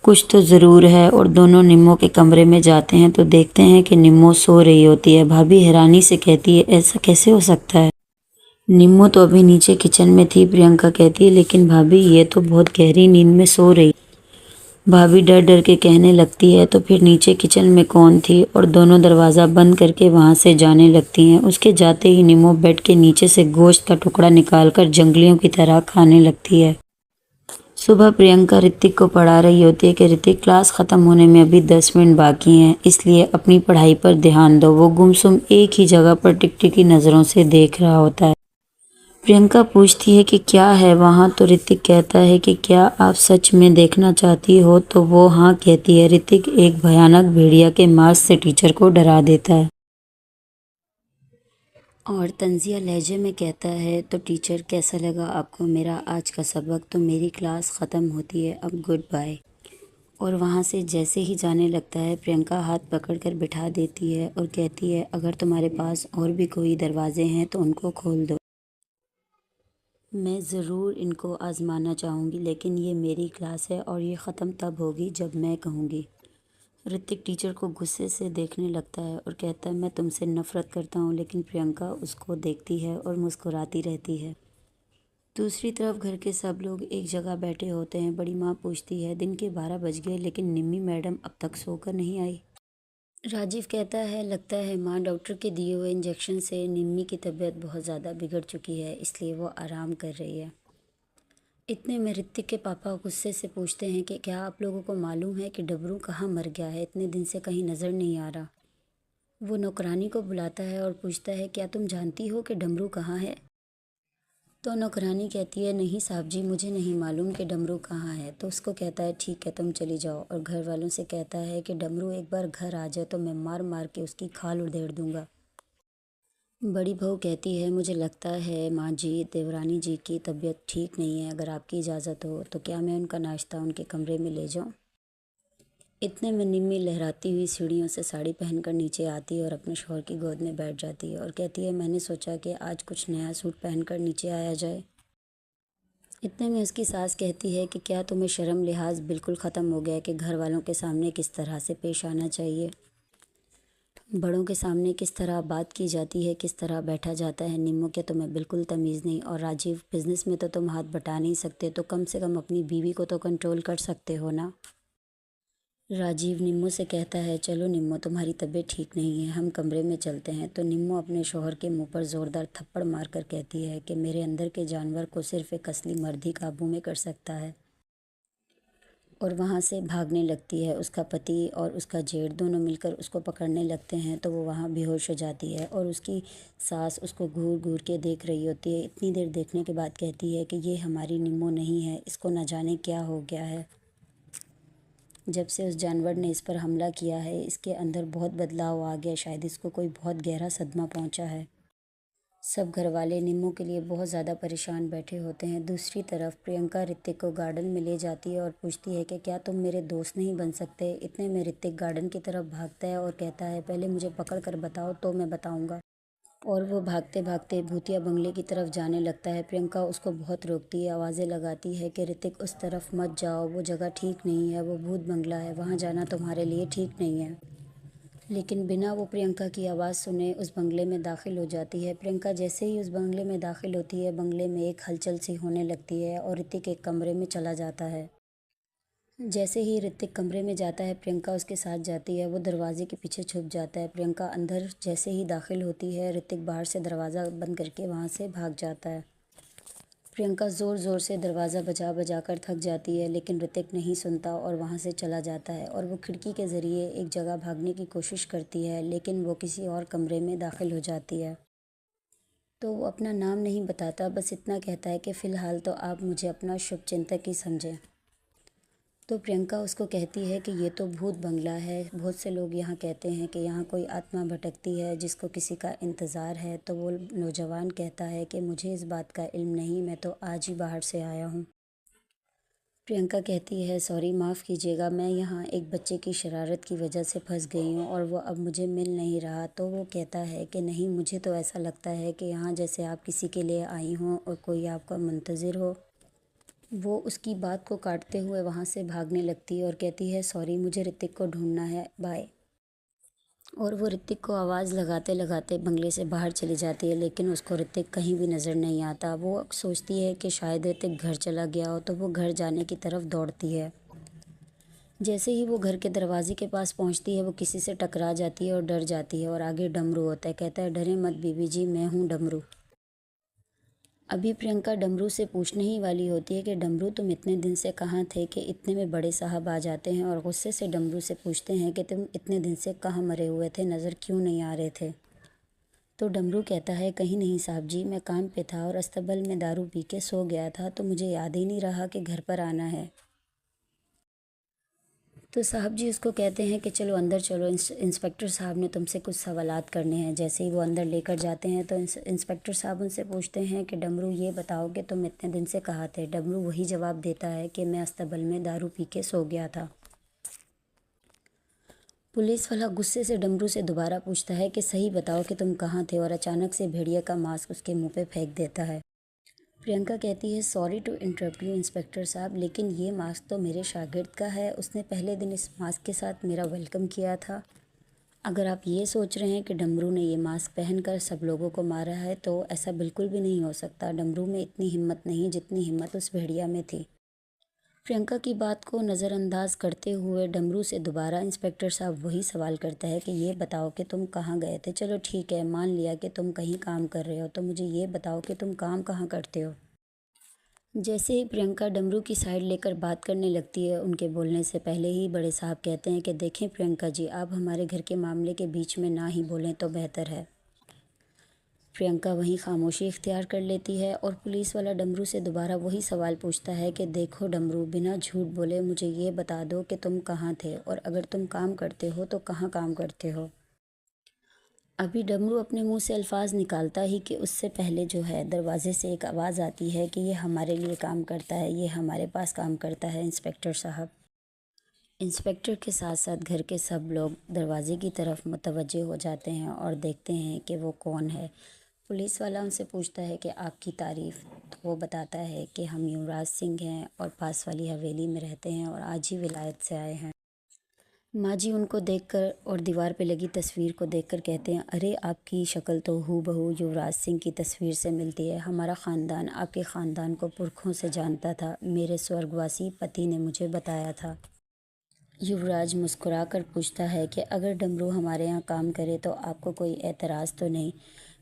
कुछ तो ज़रूर है। और दोनों निम्मो के कमरे में जाते हैं तो देखते हैं कि निम्मो सो रही होती है। भाभी हैरानी से कहती है, ऐसा कैसे हो सकता है? निम्मो तो अभी नीचे किचन में थी। प्रियंका कहती है, लेकिन भाभी ये तो बहुत गहरी नींद में सो रही। भाभी डर डर के कहने लगती है तो फिर नीचे किचन में कौन थी और दोनों दरवाज़ा बंद करके वहाँ से जाने लगती हैं। उसके जाते ही निमो बेड के नीचे से गोश्त का टुकड़ा निकालकर जंगलियों की तरह खाने लगती है। सुबह प्रियंका ऋतिक को पढ़ा रही होती है कि ऋतिक, क्लास ख़त्म होने में अभी 10 मिनट बाकी हैं, इसलिए अपनी पढ़ाई पर ध्यान दो। वो गुमसुम एक ही जगह पर टिकटिकी नज़रों से देख रहा होता है। प्रियंका पूछती है कि क्या है वहाँ, तो ऋतिक कहता है कि क्या आप सच में देखना चाहती हो, तो वो हाँ कहती है। ऋतिक एक भयानक भेड़िया के मांस से टीचर को डरा देता है और तंजिया लहजे में कहता है, तो टीचर कैसा लगा आपको मेरा आज का सबक? तो मेरी क्लास ख़त्म होती है, अब गुड बाय। और वहाँ से जैसे ही जाने लगता है प्रियंका हाथ पकड़कर बिठा देती है और कहती है, अगर तुम्हारे पास और भी कोई दरवाजे हैं तो उनको खोल दो, मैं ज़रूर इनको आज़माना चाहूँगी, लेकिन ये मेरी क्लास है और ये ख़त्म तब होगी जब मैं कहूँगी। ऋतिक टीचर को गुस्से से देखने लगता है और कहता है, मैं तुमसे नफ़रत करता हूँ, लेकिन प्रियंका उसको देखती है और मुस्कुराती रहती है। दूसरी तरफ घर के सब लोग एक जगह बैठे होते हैं। बड़ी माँ पूछती है, दिन के 12 बज गए लेकिन निम्मी मैडम अब तक सोकर नहीं आई। राजीव कहता है, लगता है माँ डॉक्टर के दिए हुए इंजेक्शन से निम्मी की तबीयत बहुत ज़्यादा बिगड़ चुकी है, इसलिए वो आराम कर रही है। इतने में ऋतिक के पापा गुस्से से पूछते हैं कि क्या आप लोगों को मालूम है कि डबरू कहाँ मर गया है? इतने दिन से कहीं नज़र नहीं आ रहा। वो नौकरानी को बुलाता है और पूछता है, क्या तुम जानती हो कि डमरू कहाँ है? तो नौकरानी कहती है, नहीं साहब जी, मुझे नहीं मालूम कि डमरू कहाँ है। तो उसको कहता है, ठीक है तुम चली जाओ, और घर वालों से कहता है कि डमरू एक बार घर आ जाए तो मैं मार मार के उसकी खाल उधेड़ दूंगा। बड़ी बहू कहती है, मुझे लगता है माँ जी, देवरानी जी की तबीयत ठीक नहीं है, अगर आपकी इजाज़त हो तो क्या मैं उनका नाश्ता उनके कमरे में ले जाऊँ? इतने में निम्मी लहराती हुई सीढ़ियों से साड़ी पहनकर नीचे आती है और अपने शौहर की गोद में बैठ जाती है और कहती है, मैंने सोचा कि आज कुछ नया सूट पहनकर नीचे आया जाए। इतने में उसकी सास कहती है कि क्या तुम्हें शर्म लिहाज बिल्कुल ख़त्म हो गया है कि घर वालों के सामने किस तरह से पेश आना चाहिए, बड़ों के सामने किस तरह बात की जाती है, किस तरह बैठा जाता है। निम्मो, क्या तुम्हें बिल्कुल तमीज़ नहीं? और राजीव, बिजनेस में तो तुम हाथ बटा नहीं सकते, तो कम से कम अपनी बीवी को तो कंट्रोल कर सकते हो ना। राजीव निम्मो से कहता है, चलो निम्मो, तुम्हारी तबीयत ठीक नहीं है, हम कमरे में चलते हैं। तो निम्मो अपने शौहर के मुंह पर ज़ोरदार थप्पड़ मारकर कहती है कि मेरे अंदर के जानवर को सिर्फ एक असली मर्द ही काबू में कर सकता है, और वहाँ से भागने लगती है। उसका पति और उसका जेठ दोनों मिलकर उसको पकड़ने लगते हैं तो वो वहाँ बेहोश हो जाती है और उसकी सास उसको घूर घूर के देख रही होती है। इतनी देर देखने के बाद कहती है कि ये हमारी निम्मो नहीं है, इसको न जाने क्या हो गया है। जब से उस जानवर ने इस पर हमला किया है, इसके अंदर बहुत बदलाव आ गया, शायद इसको कोई बहुत गहरा सदमा पहुंचा है। सब घर वाले निम्मो के लिए बहुत ज़्यादा परेशान बैठे होते हैं। दूसरी तरफ प्रियंका ऋतिक को गार्डन में ले जाती है और पूछती है कि क्या तुम मेरे दोस्त नहीं बन सकते? इतने में ऋतिक गार्डन की तरफ भागता है और कहता है, पहले मुझे पकड़ कर बताओ तो मैं बताऊंगा। और वो भागते भागते भूतिया बंगले की तरफ जाने लगता है। प्रियंका उसको बहुत रोकती है, आवाज़ें लगाती है कि ऋतिक उस तरफ मत जाओ, वो जगह ठीक नहीं है, वो भूत बंगला है, वहाँ जाना तुम्हारे लिए ठीक नहीं है। लेकिन बिना वो प्रियंका की आवाज़ सुने उस बंगले में दाखिल हो जाती है। प्रियंका जैसे ही उस बंगले में दाखिल होती है, बंगले में एक हलचल सी होने लगती है और ऋतिक एक कमरे में चला जाता है। जैसे ही ऋतिक कमरे में जाता है, प्रियंका उसके साथ जाती है। वो दरवाजे के पीछे छुप जाता है। प्रियंका अंदर जैसे ही दाखिल होती है, ऋतिक बाहर से दरवाज़ा बंद करके वहाँ से भाग जाता है। प्रियंका ज़ोर ज़ोर से दरवाज़ा बजा बजा कर थक जाती है, लेकिन ऋतिक नहीं सुनता और वहाँ से चला जाता है। और वो खिड़की के ज़रिए एक जगह भागने की कोशिश करती है, लेकिन वो किसी और कमरे में दाखिल हो जाती है। तो वो अपना नाम नहीं बताता, बस इतना कहता है कि फ़िलहाल तो आप मुझे अपना शुभचिंतक ही समझें। तो प्रियंका उसको कहती है कि ये तो भूत बंगला है, बहुत से लोग यहाँ कहते हैं कि यहाँ कोई आत्मा भटकती है जिसको किसी का इंतज़ार है। तो वो नौजवान कहता है कि मुझे इस बात का इल्म नहीं, मैं तो आज ही बाहर से आया हूँ। प्रियंका कहती है, सॉरी, माफ़ कीजिएगा, मैं यहाँ एक बच्चे की शरारत की वजह से फंस गई हूँ और वो अब मुझे मिल नहीं रहा। तो वो कहता है कि नहीं, मुझे तो ऐसा लगता है कि यहाँ जैसे आप किसी के लिए आई हों और कोई आपका मुंतज़िर हो। वो उसकी बात को काटते हुए वहाँ से भागने लगती है और कहती है, सॉरी, मुझे ऋतिक को ढूंढना है, बाय। और वो ऋतिक को आवाज़ लगाते लगाते बंगले से बाहर चली जाती है, लेकिन उसको ऋतिक कहीं भी नज़र नहीं आता। वो सोचती है कि शायद ऋतिक घर चला गया हो, तो वो घर जाने की तरफ दौड़ती है। जैसे ही वो घर के दरवाजे के पास पहुंचती है वो किसी से टकरा जाती है और डर जाती है और आगे डमरू होता है। कहता है, डरे मत बीबी जी, मैं हूँ डमरू। अभी प्रियंका डमरू से पूछने ही वाली होती है कि डमरू तुम इतने दिन से कहाँ थे कि इतने में बड़े साहब आ जाते हैं और गुस्से से डमरू से पूछते हैं कि तुम इतने दिन से कहाँ मरे हुए थे, नज़र क्यों नहीं आ रहे थे। तो डमरू कहता है, कहीं नहीं साहब जी, मैं काम पे था और अस्तबल में दारू पी के सो गया था तो मुझे याद ही नहीं रहा कि घर पर आना है। तो साहब जी उसको कहते हैं कि चलो अंदर चलो, इंस्पेक्टर साहब ने तुमसे कुछ सवालात करने हैं। जैसे ही वो अंदर लेकर जाते हैं तो इंस्पेक्टर साहब उनसे पूछते हैं कि डमरू ये बताओ कि तुम इतने दिन से कहाँ थे। डमरू वही जवाब देता है कि मैं अस्तबल में दारू पी के सो गया था। पुलिस वाला गुस्से से डमरू से दोबारा पूछता है कि सही बताओ कि तुम कहाँ थे, और अचानक से भेड़िया का मास्क उसके मुंह पे फेंक देता है। प्रियंका कहती है, sorry to interrupt you inspector साहब, लेकिन ये मास्क तो मेरे शागिर्द का है, उसने पहले दिन इस मास्क के साथ मेरा वेलकम किया था। अगर आप ये सोच रहे हैं कि डमरू ने ये मास्क पहनकर सब लोगों को मारा है तो ऐसा बिल्कुल भी नहीं हो सकता। डमरू में इतनी हिम्मत नहीं जितनी हिम्मत उस भेड़िया में थी। प्रियंका की बात को नज़रअंदाज करते हुए डमरू से दोबारा इंस्पेक्टर साहब वही सवाल करता है कि ये बताओ कि तुम कहाँ गए थे। चलो ठीक है, मान लिया कि तुम कहीं काम कर रहे हो, तो मुझे ये बताओ कि तुम काम कहाँ करते हो। जैसे ही प्रियंका डमरू की साइड लेकर बात करने लगती है, उनके बोलने से पहले ही बड़े साहब कहते हैं कि देखें प्रियंका जी, आप हमारे घर के मामले के बीच में ना ही बोलें तो बेहतर है। प्रियंका वहीं खामोशी इख्तियार कर लेती है और पुलिस वाला डमरू से दोबारा वही सवाल पूछता है कि देखो डमरू, बिना झूठ बोले मुझे ये बता दो कि तुम कहाँ थे, और अगर तुम काम करते हो तो कहाँ काम करते हो। अभी डमरू अपने मुंह से अल्फाज निकालता ही कि उससे पहले जो है दरवाजे से एक आवाज़ आती है कि ये हमारे लिए काम करता है, ये हमारे पास काम करता है इंस्पेक्टर साहब। इंस्पेक्टर के साथ साथ घर के सब लोग दरवाजे की तरफ मुतवज्जे हो जाते हैं और देखते हैं कि वो कौन है। पुलिस वाला उनसे पूछता है कि आपकी तारीफ़। तो वो बताता है कि हम युवराज सिंह हैं और पास वाली हवेली में रहते हैं और आज ही विलायत से आए हैं। माँ जी उनको देखकर और दीवार पे लगी तस्वीर को देखकर कहते हैं, अरे आपकी शक्ल तो हूबहू युवराज सिंह की तस्वीर से मिलती है। हमारा ख़ानदान आपके ख़ानदान को पुरखों से जानता था, मेरे स्वर्गवासी पति ने मुझे बताया था। युवराज मुस्कुराकर पूछता है कि अगर डमरू हमारे यहाँ काम करे तो आपको कोई एतराज़ तो नहीं।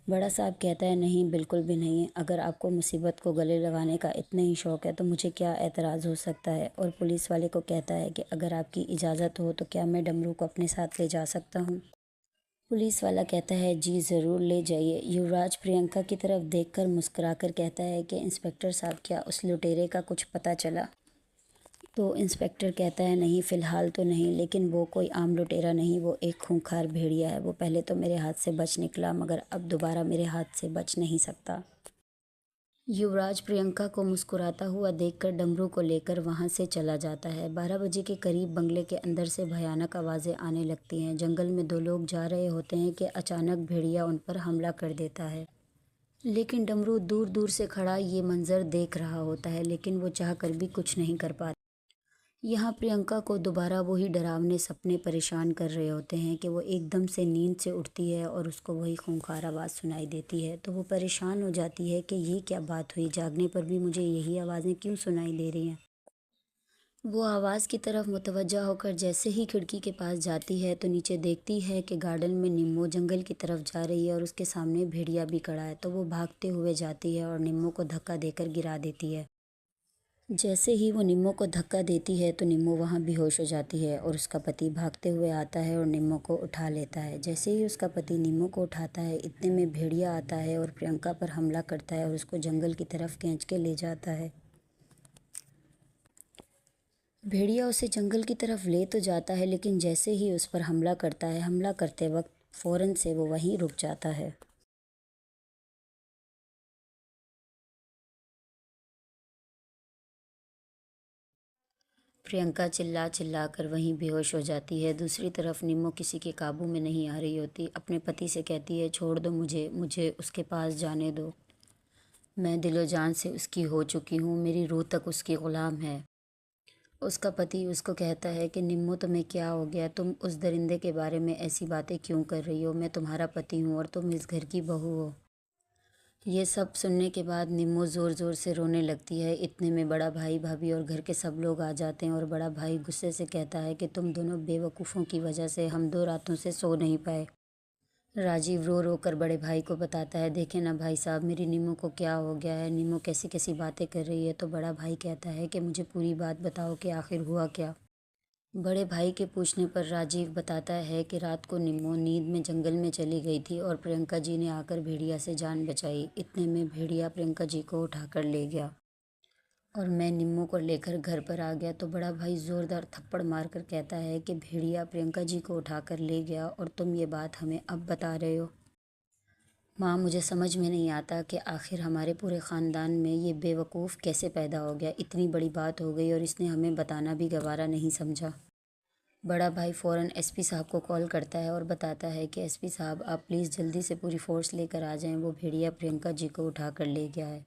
बड़ा साहब कहता है, नहीं बिल्कुल भी नहीं, अगर आपको मुसीबत को गले लगाने का इतना ही शौक़ है तो मुझे क्या एतराज़ हो सकता है। और पुलिस वाले को कहता है कि अगर आपकी इजाज़त हो तो क्या मैं डमरू को अपने साथ ले जा सकता हूँ। पुलिस वाला कहता है, जी ज़रूर ले जाइए। युवराज प्रियंका की तरफ देखकर मुस्कुराकर कहता है कि इंस्पेक्टर साहब, क्या उस लुटेरे का कुछ पता चला। तो इंस्पेक्टर कहता है, नहीं फ़िलहाल तो नहीं, लेकिन वो कोई आम लुटेरा नहीं, वो एक खूंखार भेड़िया है। वो पहले तो मेरे हाथ से बच निकला मगर अब दोबारा मेरे हाथ से बच नहीं सकता। युवराज प्रियंका को मुस्कुराता हुआ देखकर डमरू को लेकर वहां से चला जाता है। 12 बजे के करीब बंगले के अंदर से भयानक आवाज़ें आने लगती हैं। जंगल में दो लोग जा रहे होते हैं कि अचानक भेड़िया उन पर हमला कर देता है। लेकिन डमरू दूर दूर से खड़ा ये मंजर देख रहा होता है, लेकिन वो चाहकर भी कुछ नहीं कर पाता। यहाँ प्रियंका को दोबारा वही डरावने सपने परेशान कर रहे होते हैं कि वो एकदम से नींद से उठती है और उसको वही खूंखार आवाज़ सुनाई देती है। तो वो परेशान हो जाती है कि ये क्या बात हुई, जागने पर भी मुझे यही आवाज़ें क्यों सुनाई दे रही हैं। वो आवाज़ की तरफ मुतवज्जा होकर जैसे ही खिड़की के पास जाती है तो नीचे देखती है कि गार्डन में निम्मो जंगल की तरफ जा रही है और उसके सामने भेड़िया भी खड़ा है। तो वो भागते हुए जाती है और निम्मो को धक्का देकर गिरा देती है। जैसे ही वो निम्मो को धक्का देती है तो निम्मो वहाँ बेहोश हो जाती है और उसका पति भागते हुए आता है और निम्मो को उठा लेता है। जैसे ही उसका पति निम्मो को उठाता है, इतने में भेड़िया आता है और प्रियंका पर हमला करता है और उसको जंगल की तरफ खींच के ले जाता है। भेड़िया उसे जंगल की तरफ ले तो जाता है, लेकिन जैसे ही उस पर हमला करता है, हमला करते वक्त फ़ौरन से वो वहीं रुक जाता है। प्रियंका चिल्ला चिल्ला कर वहीं बेहोश हो जाती है। दूसरी तरफ निम्मो किसी के काबू में नहीं आ रही होती। अपने पति से कहती है, छोड़ दो मुझे, मुझे उसके पास जाने दो। मैं दिलो जान से उसकी हो चुकी हूँ, मेरी रूह तक उसकी ग़ुलाम है। उसका पति उसको कहता है कि निम्मो तुम्हें क्या हो गया, तुम उस दरिंदे के बारे में ऐसी बातें क्यों कर रही हो, मैं तुम्हारा पति हूँ और तुम इस घर की बहू हो। ये सब सुनने के बाद निम्मो ज़ोर ज़ोर से रोने लगती है। इतने में बड़ा भाई भाभी और घर के सब लोग आ जाते हैं और बड़ा भाई गुस्से से कहता है कि तुम दोनों बेवकूफ़ों की वजह से हम 2 रातों से सो नहीं पाए। राजीव रो रो कर बड़े भाई को बताता है, देखे ना भाई साहब, मेरी निम्मो को क्या हो गया है, निम्मो कैसी कैसी बातें कर रही है। तो बड़ा भाई कहता है कि मुझे पूरी बात बताओ कि आखिर हुआ क्या। बड़े भाई के पूछने पर राजीव बताता है कि रात को निम्मो नींद में जंगल में चली गई थी और प्रियंका जी ने आकर भेड़िया से जान बचाई। इतने में भेड़िया प्रियंका जी को उठाकर ले गया और मैं निम्मो को लेकर घर पर आ गया। तो बड़ा भाई ज़ोरदार थप्पड़ मारकर कहता है कि भेड़िया प्रियंका जी को उठाकर ले गया और तुम ये बात हमें अब बता रहे हो। माँ, मुझे समझ में नहीं आता कि आखिर हमारे पूरे ख़ानदान में ये बेवकूफ़ कैसे पैदा हो गया। इतनी बड़ी बात हो गई और इसने हमें बताना भी गवारा नहीं समझा। बड़ा भाई फ़ौरन एसपी साहब को कॉल करता है और बताता है कि एसपी साहब, आप प्लीज़ जल्दी से पूरी फ़ोर्स लेकर आ जाएं, वो भेड़िया प्रियंका जी को उठा कर ले गया है।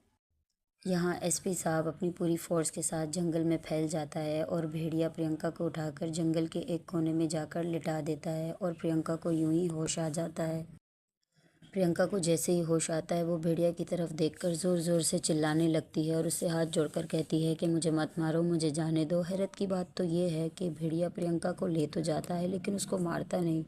यहाँ एसपी साहब अपनी पूरी फ़ोर्स के साथ जंगल में फैल जाता है और भेड़िया प्रियंका को उठाकर जंगल के एक कोने में जाकर लिटा देता है और प्रियंका को यूं ही होश आ जाता है। प्रियंका को जैसे ही होश आता है वो भेड़िया की तरफ देखकर ज़ोर ज़ोर से चिल्लाने लगती है और उससे हाथ जोड़कर कहती है कि मुझे मत मारो, मुझे जाने दो। हैरत की बात तो ये है कि भेड़िया प्रियंका को ले तो जाता है लेकिन उसको मारता नहीं।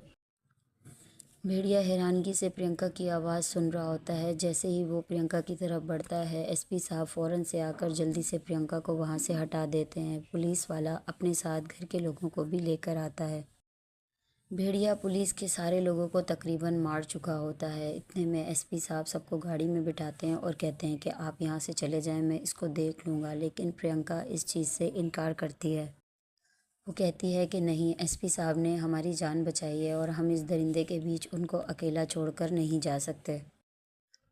भेड़िया हैरानगी से प्रियंका की आवाज़ सुन रहा होता है। जैसे ही वो प्रियंका की तरफ बढ़ता है, एसपी साहब फ़ौरन से आकर जल्दी से प्रियंका को वहाँ से हटा देते हैं। पुलिस वाला अपने साथ घर के लोगों को भी लेकर आता है। भेड़िया पुलिस के सारे लोगों को तकरीबन मार चुका होता है। इतने में एसपी साहब सबको गाड़ी में बिठाते हैं और कहते हैं कि आप यहाँ से चले जाएं, मैं इसको देख लूँगा। लेकिन प्रियंका इस चीज़ से इनकार करती है। वो कहती है कि नहीं, एसपी साहब ने हमारी जान बचाई है और हम इस दरिंदे के बीच उनको अकेला छोड़कर नहीं जा सकते।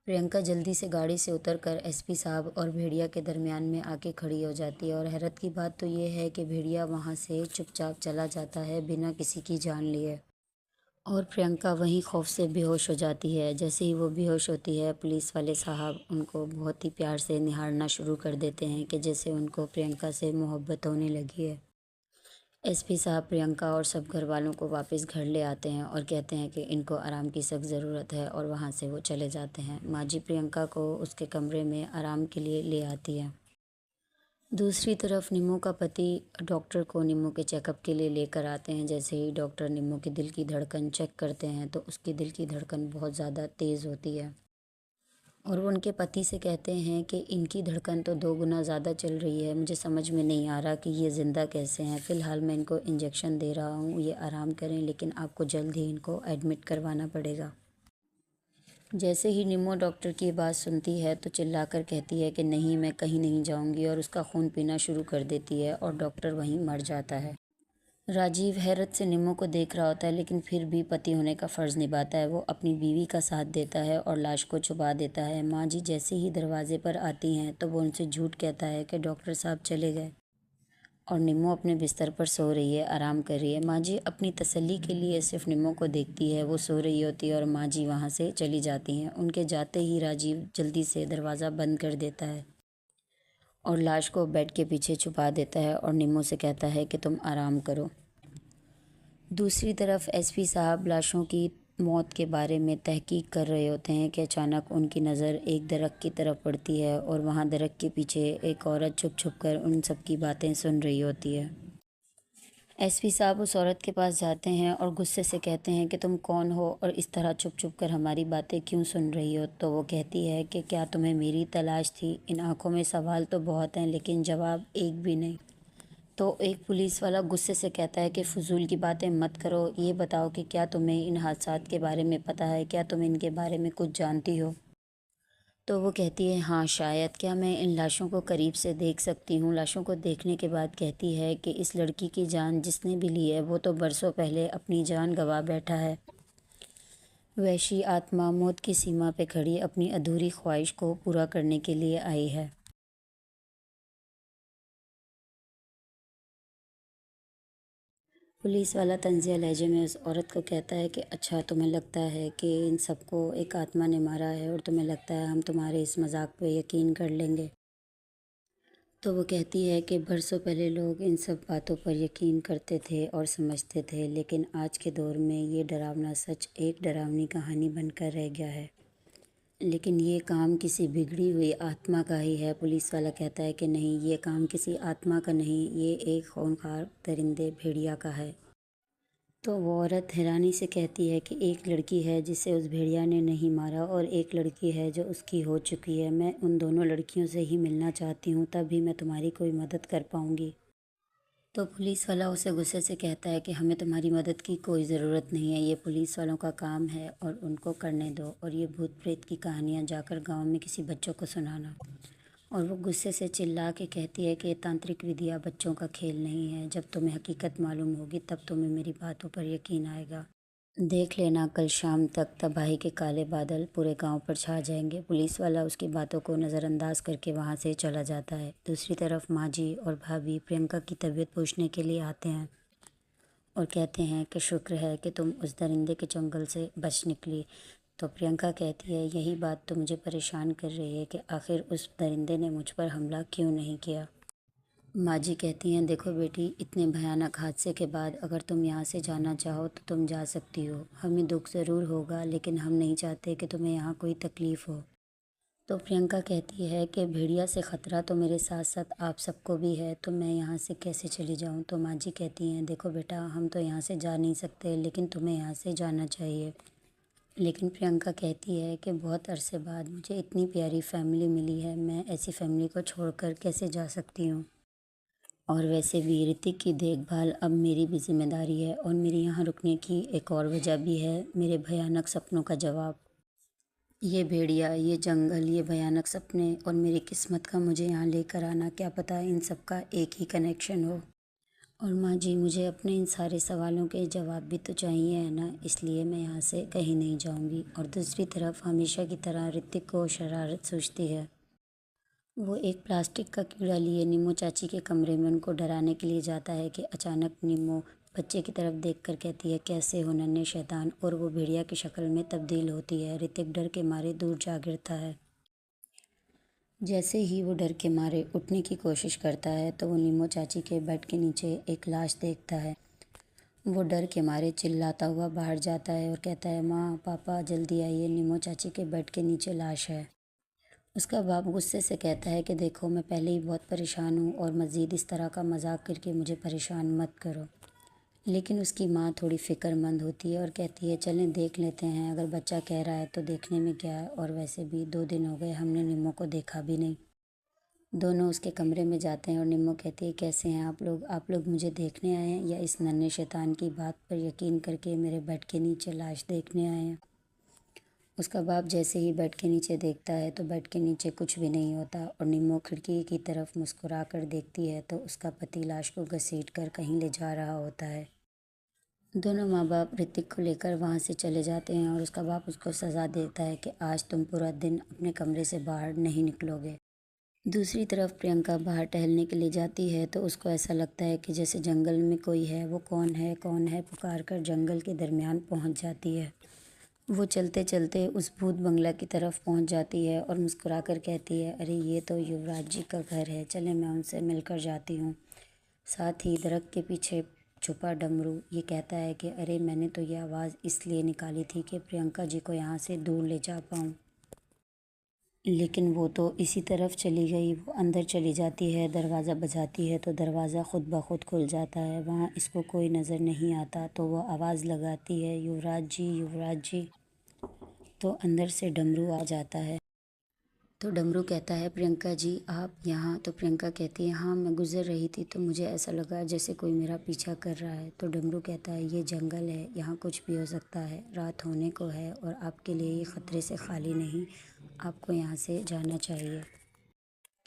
प्रियंका जल्दी से गाड़ी से उतरकर एसपी साहब और भेड़िया के दरमियान में आके खड़ी हो जाती है और हैरत की बात तो ये है कि भेड़िया वहाँ से चुपचाप चला जाता है बिना किसी की जान लिए और प्रियंका वहीं खौफ से बेहोश हो जाती है। जैसे ही वो बेहोश होती है, पुलिस वाले साहब उनको बहुत ही प्यार से निहारना शुरू कर देते हैं कि जैसे उनको प्रियंका से मोहब्बत होने लगी है। एसपी साहब प्रियंका और सब घर वालों को वापस घर ले आते हैं और कहते हैं कि इनको आराम की सख्त ज़रूरत है और वहाँ से वो चले जाते हैं। माँ जी प्रियंका को उसके कमरे में आराम के लिए ले आती है। दूसरी तरफ निम्मो का पति डॉक्टर को निम्मो के चेकअप के लिए लेकर आते हैं। जैसे ही डॉक्टर निम्मो की दिल की धड़कन चेक करते हैं तो उसकी दिल की धड़कन बहुत ज़्यादा तेज़ होती है और वो उनके पति से कहते हैं कि इनकी धड़कन तो 2 गुना ज़्यादा चल रही है। मुझे समझ में नहीं आ रहा कि ये ज़िंदा कैसे हैं। फ़िलहाल मैं इनको इंजेक्शन दे रहा हूँ, ये आराम करें, लेकिन आपको जल्द ही इनको एडमिट करवाना पड़ेगा। जैसे ही निम्मो डॉक्टर की बात सुनती है तो चिल्लाकर कहती है कि नहीं, मैं कहीं नहीं जाऊंगी और उसका खून पीना शुरू कर देती है और डॉक्टर वहीं मर जाता है। राजीव हैरत से निम्मो को देख रहा होता है लेकिन फिर भी पति होने का फ़र्ज़ निभाता है। वो अपनी बीवी का साथ देता है और लाश को छुपा देता है। माँ जी जैसे ही दरवाजे पर आती हैं तो वो उनसे झूठ कहता है कि डॉक्टर साहब चले गए और निम्मो अपने बिस्तर पर सो रही है, आराम कर रही है। माँ जी अपनी तसल्ली के लिए सिर्फ निम्मो को देखती है, वो सो रही होती है और माँ जी वहाँ से चली जाती हैं। उनके जाते ही राजीव जल्दी से दरवाज़ा बंद कर देता है और लाश को बेड के पीछे छुपा देता है और निम्मो से कहता है कि तुम आराम करो। दूसरी तरफ एसपी साहब लाशों की मौत के बारे में तहकीक कर रहे होते हैं कि अचानक उनकी नज़र एक दरख्त की तरफ पड़ती है और वहाँ दरख्त के पीछे एक औरत छुप छुप कर उन सब की बातें सुन रही होती है। एसपी साहब उस औरत के पास जाते हैं और गुस्से से कहते हैं कि तुम कौन हो और इस तरह छुप छुप कर हमारी बातें क्यों सुन रही हो। तो वो कहती है कि क्या तुम्हें मेरी तलाश थी? इन आंखों में सवाल तो बहुत हैं लेकिन जवाब एक भी नहीं। तो एक पुलिस वाला गुस्से से कहता है कि फ़ुजूल की बातें मत करो, ये बताओ कि क्या तुम्हें इन हादसात के बारे में पता है, क्या तुम इनके बारे में कुछ जानती हो? तो वो कहती है हाँ शायद, क्या मैं इन लाशों को करीब से देख सकती हूँ? लाशों को देखने के बाद कहती है कि इस लड़की की जान जिसने भी ली है वो तो बरसों पहले अपनी जान गंवा बैठा है। वैसी आत्मा मौत की सीमा पे खड़ी अपनी अधूरी ख्वाहिश को पूरा करने के लिए आई है। पुलिस वाला तंज़िया लहजे में उस औरत को कहता है कि अच्छा, तुम्हें लगता है कि इन सबको एक आत्मा ने मारा है और तुम्हें लगता है हम तुम्हारे इस मजाक पे यकीन कर लेंगे? तो वो कहती है कि बरसों पहले लोग इन सब बातों पर यकीन करते थे और समझते थे, लेकिन आज के दौर में ये डरावना सच एक डरावनी कहानी बनकर रह गया है। लेकिन ये काम किसी बिगड़ी हुई आत्मा का ही है। पुलिस वाला कहता है कि नहीं, ये काम किसी आत्मा का नहीं, ये एक खूंखार दरिंदे भेड़िया का है। तो वो औरत हैरानी से कहती है कि एक लड़की है जिसे उस भेड़िया ने नहीं मारा और एक लड़की है जो उसकी हो चुकी है। मैं उन दोनों लड़कियों से ही मिलना चाहती हूँ, तभी मैं तुम्हारी कोई मदद कर पाऊँगी। तो पुलिस वाला उसे गुस्से से कहता है कि हमें तुम्हारी मदद की कोई ज़रूरत नहीं है, ये पुलिस वालों का काम है और उनको करने दो, और ये भूत प्रेत की कहानियाँ जाकर गांव में किसी बच्चों को सुनाना। और वो गुस्से से चिल्ला के कहती है कि ये तांत्रिक विधियाँ बच्चों का खेल नहीं है। जब तुम्हें हकीकत मालूम होगी तब तुम्हें मेरी बातों पर यकीन आएगा। देख लेना, कल शाम तक तबाही के काले बादल पूरे गांव पर छा जाएंगे। पुलिस वाला उसकी बातों को नज़रअंदाज करके वहां से चला जाता है। दूसरी तरफ माँ जी और भाभी प्रियंका की तबीयत पूछने के लिए आते हैं और कहते हैं कि शुक्र है कि तुम उस दरिंदे के चंगुल से बच निकली। तो प्रियंका कहती है, यही बात तो मुझे परेशान कर रही है कि आखिर उस दरिंदे ने मुझ पर हमला क्यों नहीं किया। माँ जी कहती हैं, देखो बेटी, इतने भयानक हादसे के बाद अगर तुम यहाँ से जाना चाहो तो तुम जा सकती हो। हमें दुख ज़रूर होगा, लेकिन हम नहीं चाहते कि तुम्हें यहाँ कोई तकलीफ़ हो। तो प्रियंका कहती है कि भेड़िया से ख़तरा तो मेरे साथ साथ आप सबको भी है, तो मैं यहाँ से कैसे चली जाऊँ। तो माँ जी कहती हैं, देखो बेटा, हम तो यहाँ से जा नहीं सकते, लेकिन तुम्हें यहाँ से जाना चाहिए। लेकिन प्रियंका कहती है कि बहुत अरसे बाद मुझे इतनी प्यारी फैमिली मिली है, मैं ऐसी फैमिली को छोड़कर कैसे जा सकती हूँ। और वैसे भी ऋतिक की देखभाल अब मेरी भी जिम्मेदारी है, और मेरे यहाँ रुकने की एक और वजह भी है, मेरे भयानक सपनों का जवाब। ये भेड़िया, ये जंगल, ये भयानक सपने और मेरी किस्मत का मुझे यहाँ लेकर आना, क्या पता इन सब का एक ही कनेक्शन हो। और माँ जी, मुझे अपने इन सारे सवालों के जवाब भी तो चाहिए है ना, इसलिए मैं यहाँ से कहीं नहीं जाऊँगी। और दूसरी तरफ हमेशा की तरह ऋतिक को शरारत सूझती है। वो एक प्लास्टिक का कीड़ा लिए नीमो चाची के कमरे में उनको डराने के लिए जाता है कि अचानक नीमो बच्चे की तरफ देखकर कहती है, कैसे हो नन्हे शैतान, और वो भेड़िया की शक्ल में तब्दील होती है। ऋतिक डर के मारे दूर जा गिरता है। जैसे ही वो डर के मारे उठने की कोशिश करता है तो वो नीमो चाची के बेड के नीचे एक लाश देखता है। वो डर के मारे चिल्लाता हुआ बाहर जाता है और कहता है, माँ पापा जल्दी आइए, नीमो चाची के बेड के नीचे लाश है। उसका बाप गुस्से से कहता है कि देखो, मैं पहले ही बहुत परेशान हूँ और मज़ीद इस तरह का मजाक करके मुझे परेशान मत करो। लेकिन उसकी माँ थोड़ी फ़िक्रमंद होती है और कहती है, चलें देख लेते हैं, अगर बच्चा कह रहा है तो देखने में क्या है, और वैसे भी 2 दिन हो गए हमने निम्मो को देखा भी नहीं। दोनों उसके कमरे में जाते हैं और निम्मो कहती है, कैसे हैं आप लोग मुझे देखने आए हैं या इस नन्हे शैतान की बात पर यकीन करके मेरे बेड के नीचे लाश देखने आए हैं। उसका बाप जैसे ही बेड के नीचे देखता है तो बेड के नीचे कुछ भी नहीं होता, और निम्मो खिड़की की तरफ मुस्कुरा कर देखती है तो उसका पति लाश को घसीट कर कहीं ले जा रहा होता है। दोनों माँ बाप ऋतिक को लेकर वहाँ से चले जाते हैं और उसका बाप उसको सज़ा देता है कि आज तुम पूरा दिन अपने कमरे से बाहर नहीं निकलोगे। दूसरी तरफ प्रियंका बाहर टहलने के लिए जाती है तो उसको ऐसा लगता है कि जैसे जंगल में कोई है। वो कौन है पुकार कर जंगल के दरमियान पहुँच जाती है। वो चलते चलते उस भूत बंगला की तरफ पहुंच जाती है और मुस्कुराकर कहती है, अरे ये तो युवराज जी का घर है, चले मैं उनसे मिलकर जाती हूँ। साथ ही दरख्त के पीछे छुपा डमरू ये कहता है कि अरे मैंने तो ये आवाज़ इसलिए निकाली थी कि प्रियंका जी को यहाँ से दूर ले जा पाऊँ, लेकिन वो तो इसी तरफ चली गई। वो अंदर चली जाती है, दरवाज़ा बजाती है तो दरवाज़ा खुद ब खुद खुल जाता है। वहाँ इसको कोई नज़र नहीं आता तो वो आवाज़ लगाती है, युवराज जी, युवराज जी। तो अंदर से डमरू आ जाता है। तो डमरू कहता है, प्रियंका जी आप यहाँ। तो प्रियंका कहती है, हाँ मैं गुज़र रही थी तो मुझे ऐसा लगा जैसे कोई मेरा पीछा कर रहा है। तो डमरू कहता है, ये जंगल है, यहाँ कुछ भी हो सकता है, रात होने को है और आपके लिए ये ख़तरे से खाली नहीं, आपको यहाँ से जाना चाहिए।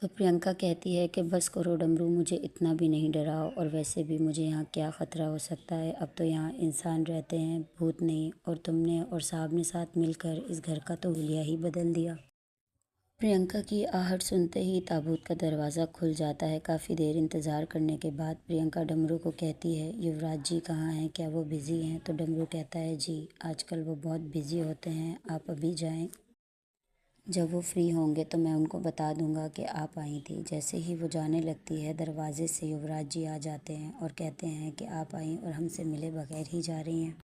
तो प्रियंका कहती है कि बस करो डमरू, मुझे इतना भी नहीं डराओ, और वैसे भी मुझे यहाँ क्या ख़तरा हो सकता है, अब तो यहाँ इंसान रहते हैं, भूत नहीं। और तुमने और साहब ने साथ मिलकर इस घर का तो हुलिया ही बदल दिया। प्रियंका की आहट सुनते ही ताबूत का दरवाज़ा खुल जाता है। काफ़ी देर इंतज़ार करने के बाद प्रियंका डमरू को कहती है, युवराज जी कहाँ हैं, क्या वो बिज़ी हैं। तो डमरू कहता है, जी आजकल वो बहुत बिज़ी होते हैं, आप अभी जाएं, जब वो फ्री होंगे तो मैं उनको बता दूंगा कि आप आई थी। जैसे ही वो जाने लगती है दरवाजे से युवराज जी आ जाते हैं और कहते हैं कि आप आई और हमसे मिले बगैर ही जा रही हैं।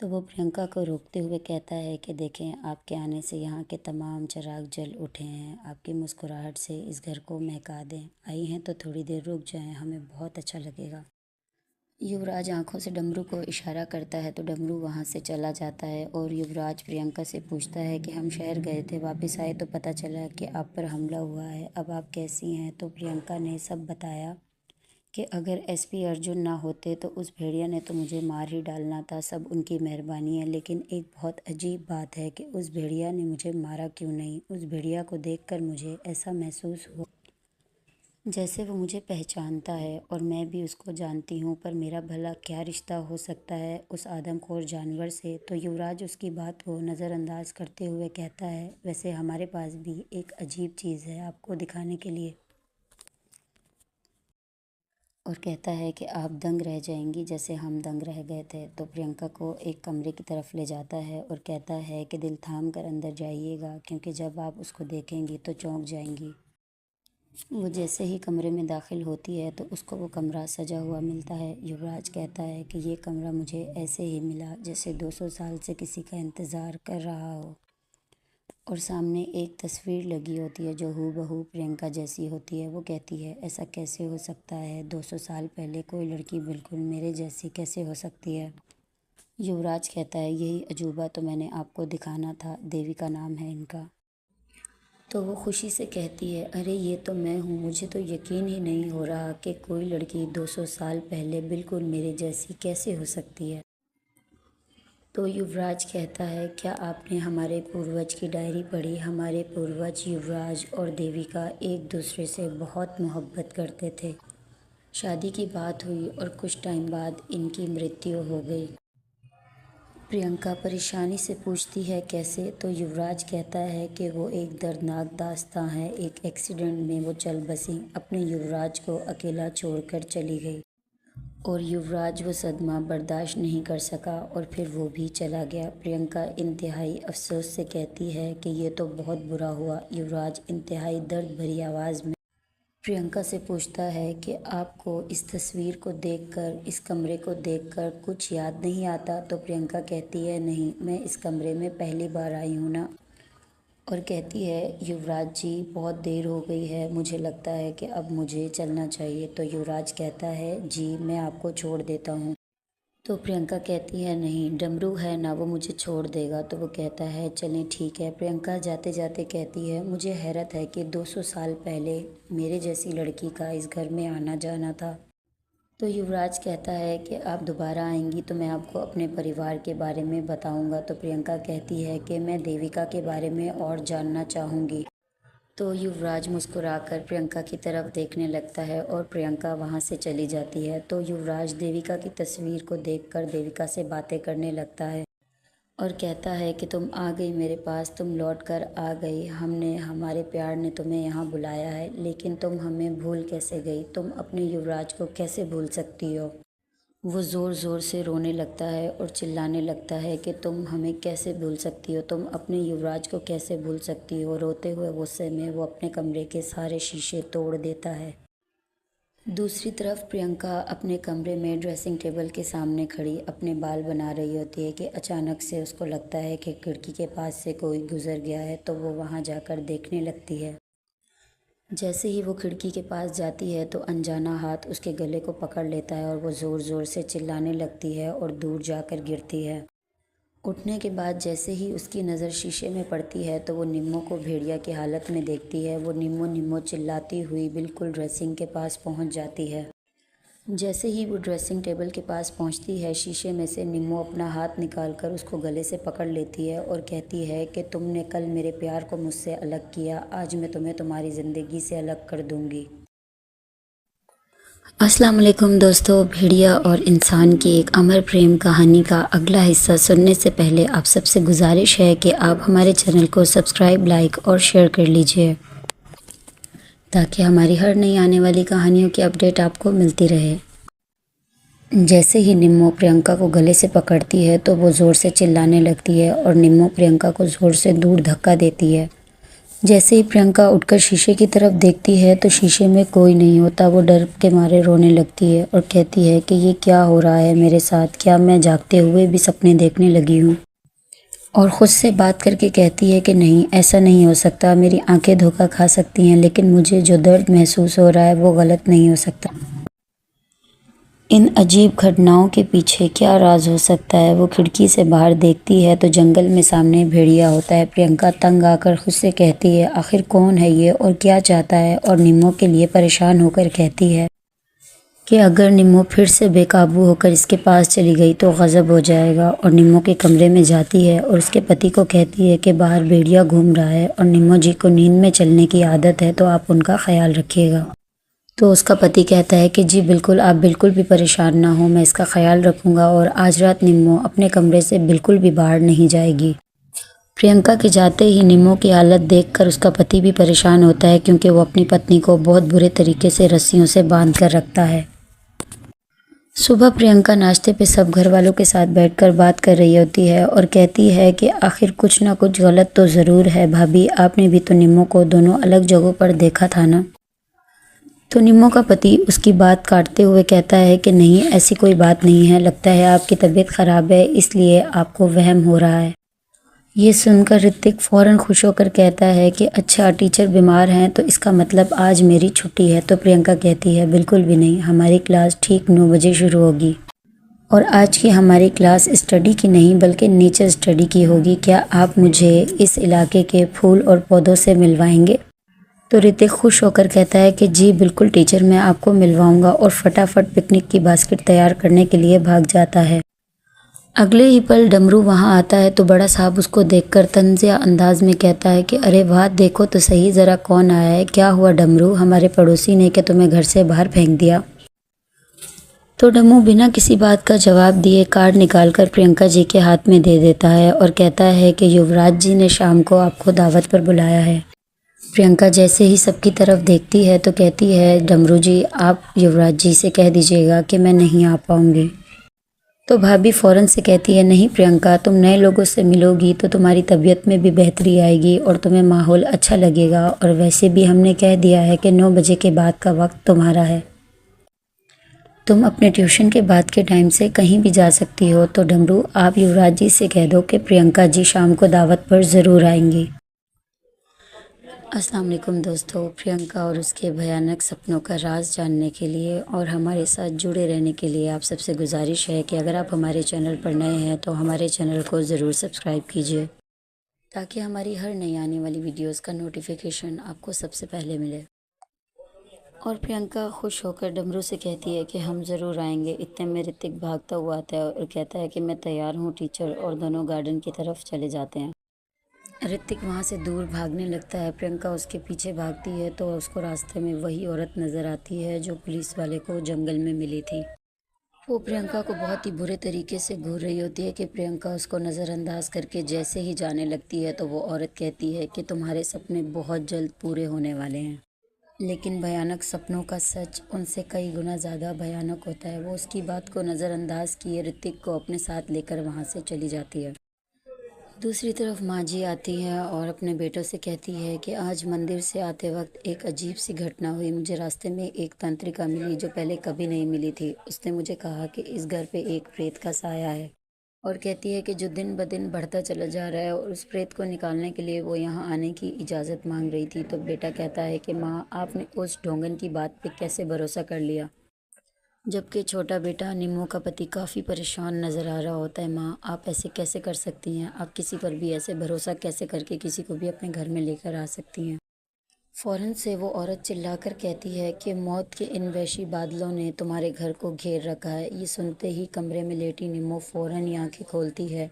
तो वो प्रियंका को रोकते हुए कहता है कि देखें, आपके आने से यहाँ के तमाम चिराग जल उठे हैं, आपकी मुस्कुराहट से इस घर को महका दें। आई हैं तो थोड़ी देर रुक जाएं, हमें बहुत अच्छा लगेगा। युवराज आंखों से डमरू को इशारा करता है तो डमरू वहाँ से चला जाता है और युवराज प्रियंका से पूछता है कि हम शहर गए थे, वापस आए तो पता चला कि आप पर हमला हुआ है, अब आप कैसी हैं। तो प्रियंका ने सब बताया कि अगर एसपी अर्जुन ना होते तो उस भेड़िया ने तो मुझे मार ही डालना था, सब उनकी मेहरबानी है। लेकिन एक बहुत अजीब बात है कि उस भेड़िया ने मुझे मारा क्यों नहीं। उस भेड़िया को देखकर मुझे ऐसा महसूस हुआ जैसे वो मुझे पहचानता है और मैं भी उसको जानती हूँ, पर मेरा भला क्या रिश्ता हो सकता है उस आदमखोर जानवर से। तो युवराज उसकी बात को नज़रअंदाज करते हुए कहता है, वैसे हमारे पास भी एक अजीब चीज़ है आपको दिखाने के लिए, और कहता है कि आप दंग रह जाएंगी जैसे हम दंग रह गए थे। तो प्रियंका को एक कमरे की तरफ ले जाता है और कहता है कि दिल थाम कर अंदर जाइएगा, क्योंकि जब आप उसको देखेंगी तो चौंक जाएंगी। वो जैसे ही कमरे में दाखिल होती है तो उसको वो कमरा सजा हुआ मिलता है। युवराज कहता है कि ये कमरा मुझे ऐसे ही मिला जैसे 200 साल से किसी का इंतज़ार कर रहा हो, और सामने एक तस्वीर लगी होती है जो हूबहू प्रियंका जैसी होती है। वो कहती है, ऐसा कैसे हो सकता है, 200 साल पहले कोई लड़की बिल्कुल मेरे जैसी कैसे हो सकती है। युवराज कहता है, यही अजूबा तो मैंने आपको दिखाना था, देविका नाम है इनका। तो वो खुशी से कहती है, अरे ये तो मैं हूँ, मुझे तो यकीन ही नहीं हो रहा कि कोई लड़की 200 साल पहले बिल्कुल मेरे जैसी कैसे हो सकती है। तो युवराज कहता है, क्या आपने हमारे पूर्वज की डायरी पढ़ी। हमारे पूर्वज युवराज और देविका एक दूसरे से बहुत मोहब्बत करते थे। शादी की बात हुई और कुछ टाइम बाद इनकी मृत्यु हो गई। प्रियंका परेशानी से पूछती है, कैसे। तो युवराज कहता है कि वो एक दर्दनाक दास्तां है, एक एक्सीडेंट में वो चल बसी, अपने युवराज को अकेला छोड़कर चली गई और युवराज वो सदमा बर्दाश्त नहीं कर सका और फिर वो भी चला गया। प्रियंका इंतहाई अफसोस से कहती है कि ये तो बहुत बुरा हुआ। युवराज इंतहाई दर्द भरी आवाज़ में प्रियंका से पूछता है कि आपको इस तस्वीर को देखकर, इस कमरे को देखकर कुछ याद नहीं आता। तो प्रियंका कहती है, नहीं, मैं इस कमरे में पहली बार आई हूँ ना। और कहती है, युवराज जी बहुत देर हो गई है, मुझे लगता है कि अब मुझे चलना चाहिए। तो युवराज कहता है, जी मैं आपको छोड़ देता हूँ। तो प्रियंका कहती है, नहीं, डमरू है ना, वो मुझे छोड़ देगा। तो वो कहता है, चलें ठीक है। प्रियंका जाते जाते कहती है, मुझे हैरत है कि 200 साल पहले मेरे जैसी लड़की का इस घर में आना जाना था। तो युवराज कहता है कि आप दोबारा आएंगी तो मैं आपको अपने परिवार के बारे में बताऊंगा। तो प्रियंका कहती है कि मैं देविका के बारे में और जानना चाहूँगी। तो युवराज मुस्कुराकर प्रियंका की तरफ देखने लगता है और प्रियंका वहाँ से चली जाती है। तो युवराज देविका की तस्वीर को देखकर देविका से बातें करने लगता है और कहता है कि तुम आ गई मेरे पास, तुम लौट कर आ गई, हमारे प्यार ने तुम्हें यहाँ बुलाया है, लेकिन तुम हमें भूल कैसे गई, तुम अपने युवराज को कैसे भूल सकती हो। वो ज़ोर ज़ोर से रोने लगता है और चिल्लाने लगता है कि तुम हमें कैसे भूल सकती हो, तुम अपने युवराज को कैसे भूल सकती हो। रोते हुए गुस्से में वो अपने कमरे के सारे शीशे तोड़ देता है। दूसरी तरफ प्रियंका अपने कमरे में ड्रेसिंग टेबल के सामने खड़ी अपने बाल बना रही होती है कि अचानक से उसको लगता है कि खिड़की के पास से कोई गुजर गया है। तो वो वहाँ जाकर देखने लगती है। जैसे ही वो खिड़की के पास जाती है तो अनजाना हाथ उसके गले को पकड़ लेता है और वो ज़ोर ज़ोर से चिल्लाने लगती है और दूर जाकर गिरती है। उठने के बाद जैसे ही उसकी नज़र शीशे में पड़ती है तो वो निम्मो को भेड़िया की हालत में देखती है। वो निम्मो निम्मो चिल्लाती हुई बिल्कुल ड्रेसिंग के पास पहुंच जाती है। जैसे ही वो ड्रेसिंग टेबल के पास पहुंचती है, शीशे में से निम्मो अपना हाथ निकालकर उसको गले से पकड़ लेती है और कहती है कि तुमने कल मेरे प्यार को मुझसे अलग किया, आज मैं तुम्हें तुम्हारी ज़िंदगी से अलग कर दूंगी। अस्सलाम वालेकुम दोस्तों, भेड़िया और इंसान की एक अमर प्रेम कहानी का अगला हिस्सा सुनने से पहले आप सबसे गुजारिश है कि आप हमारे चैनल को सब्सक्राइब, लाइक और शेयर कर लीजिए ताकि हमारी हर नई आने वाली कहानियों की अपडेट आपको मिलती रहे। जैसे ही निम्मो प्रियंका को गले से पकड़ती है तो वो ज़ोर से चिल्लाने लगती है और निम्मो प्रियंका को ज़ोर से दूर धक्का देती है जैसे ही प्रियंका उठकर शीशे की तरफ देखती है तो शीशे में कोई नहीं होता। वो डर के मारे रोने लगती है और कहती है कि ये क्या हो रहा है मेरे साथ, क्या मैं जागते हुए भी सपने देखने लगी हूँ। और ख़ुद से बात करके कहती है कि नहीं, ऐसा नहीं हो सकता, मेरी आंखें धोखा खा सकती हैं लेकिन मुझे जो दर्द महसूस हो रहा है वो गलत नहीं हो सकता। इन अजीब घटनाओं के पीछे क्या राज हो सकता है। वो खिड़की से बाहर देखती है तो जंगल में सामने भेड़िया होता है। प्रियंका तंग आकर खुद से कहती है आखिर कौन है ये और क्या चाहता है, और निम्मो के लिए परेशान होकर कहती है कि अगर निम्मो फिर से बेकाबू होकर इसके पास चली गई तो गज़ब हो जाएगा। और निम्मो के कमरे में जाती है और उसके पति को कहती है कि बाहर भेड़िया घूम रहा है और निम्मो जी को नींद में चलने की आदत है, तो आप उनका ख्याल रखिएगा। तो उसका पति कहता है कि जी बिल्कुल, आप बिल्कुल भी परेशान ना हो, मैं इसका ख्याल रखूँगा और आज रात निम्मो अपने कमरे से बिल्कुल भी बाहर नहीं जाएगी। प्रियंका के जाते ही निम्मो की हालत देखकर उसका पति भी परेशान होता है, क्योंकि वो अपनी पत्नी को बहुत बुरे तरीके से रस्सियों से बांध कर रखता है। सुबह प्रियंका नाश्ते पे सब घर वालों के साथ बैठकर बात कर रही होती है और कहती है कि आखिर कुछ ना कुछ गलत तो ज़रूर है भाभी, आपने भी तो निम्मो को दोनों अलग जगहों पर देखा था ना। तो निम्मो का पति उसकी बात काटते हुए कहता है कि नहीं, ऐसी कोई बात नहीं है, लगता है आपकी तबीयत ख़राब है इसलिए आपको वहम हो रहा है। ये सुनकर ऋतिक फ़ौरन खुश होकर कहता है कि अच्छा, टीचर बीमार हैं तो इसका मतलब आज मेरी छुट्टी है। तो प्रियंका कहती है बिल्कुल भी नहीं, हमारी क्लास ठीक 9 बजे शुरू होगी और आज की हमारी क्लास स्टडी की नहीं बल्कि नेचर स्टडी की होगी। क्या आप मुझे इस इलाके के फूल और पौधों से मिलवाएंगे। तो ऋतिक खुश होकर कहता है कि जी बिल्कुल टीचर, मैं आपको मिलवाऊंगा, और फटाफट पिकनिक की बास्केट तैयार करने के लिए भाग जाता है। अगले ही पल डमरू वहां आता है तो बड़ा साहब उसको देखकर तंजिया अंदाज में कहता है कि अरे वाह, देखो तो सही ज़रा कौन आया है, क्या हुआ डमरू, हमारे पड़ोसी ने क्या तुम्हें घर से बाहर फेंक दिया। तो डमरू बिना किसी बात का जवाब दिए कार्ड निकालकर प्रियंका जी के हाथ में दे देता है और कहता है कि युवराज जी ने शाम को आपको दावत पर बुलाया है। प्रियंका जैसे ही सबकी तरफ देखती है तो कहती है डमरू जी, आप युवराज जी से कह दीजिएगा कि मैं नहीं आ पाऊंगी। तो भाभी फ़ौरन से कहती है नहीं प्रियंका, तुम नए लोगों से मिलोगी तो तुम्हारी तबीयत में भी बेहतरी आएगी और तुम्हें माहौल अच्छा लगेगा, और वैसे भी हमने कह दिया है कि 9 बजे के बाद का वक्त तुम्हारा है, तुम अपने ट्यूशन के बाद के टाइम से कहीं भी जा सकती हो। तो डमरू, आप युवराज जी से कह दो कि प्रियंका जी शाम को दावत पर ज़रूर आएंगी। अस्सलाम वालेकुम दोस्तों, प्रियंका और उसके भयानक सपनों का राज जानने के लिए और हमारे साथ जुड़े रहने के लिए आप सबसे गुजारिश है कि अगर आप हमारे चैनल पर नए हैं तो हमारे चैनल को ज़रूर सब्सक्राइब कीजिए, ताकि हमारी हर नई आने वाली वीडियोस का नोटिफिकेशन आपको सबसे पहले मिले। और प्रियंका खुश होकर डमरू से कहती है कि हम ज़रूर आएंगे। इतने में ऋतिक भागता हुआ आता है और कहता है कि मैं तैयार हूँ टीचर, और दोनों गार्डन की तरफ चले जाते हैं। ऋतिक वहाँ से दूर भागने लगता है। प्रियंका उसके पीछे भागती है तो उसको रास्ते में वही औरत नज़र आती है जो पुलिस वाले को जंगल में मिली थी। वो प्रियंका को बहुत ही बुरे तरीके से घूर रही होती है कि प्रियंका उसको नज़रअंदाज करके जैसे ही जाने लगती है तो वो औरत कहती है कि तुम्हारे सपने बहुत जल्द पूरे होने वाले हैं। लेकिन भयानक सपनों का सच उनसे कई गुना ज़्यादा भयानक होता है। वो उसकी बात को नज़रअंदाज किए ऋतिक को अपने साथ लेकर वहाँ से चली जाती है। दूसरी तरफ माँ जी आती है और अपने बेटों से कहती है कि आज मंदिर से आते वक्त एक अजीब सी घटना हुई। मुझे रास्ते में एक तांत्रिका मिली जो पहले कभी नहीं मिली थी। उसने मुझे कहा कि इस घर पे एक प्रेत का साया है, और कहती है कि जो दिन ब दिन बढ़ता चला जा रहा है, और उस प्रेत को निकालने के लिए वो यहाँ आने की इजाज़त मांग रही थी। तो बेटा कहता है कि माँ, आपने उस ढोंगन की बात पे कैसे भरोसा कर लिया, जबकि छोटा बेटा निम्मो का पति काफ़ी परेशान नज़र आ रहा होता है। माँ, आप ऐसे कैसे कर सकती हैं, आप किसी पर भी ऐसे भरोसा कैसे करके किसी को भी अपने घर में लेकर आ सकती हैं। फ़ौरन से वो औरत चिल्लाकर कहती है कि मौत के इन वहशी बादलों ने तुम्हारे घर को घेर रखा है। ये सुनते ही कमरे में लेटी निम्मो फ़ौरन ही आँखें खोलती है।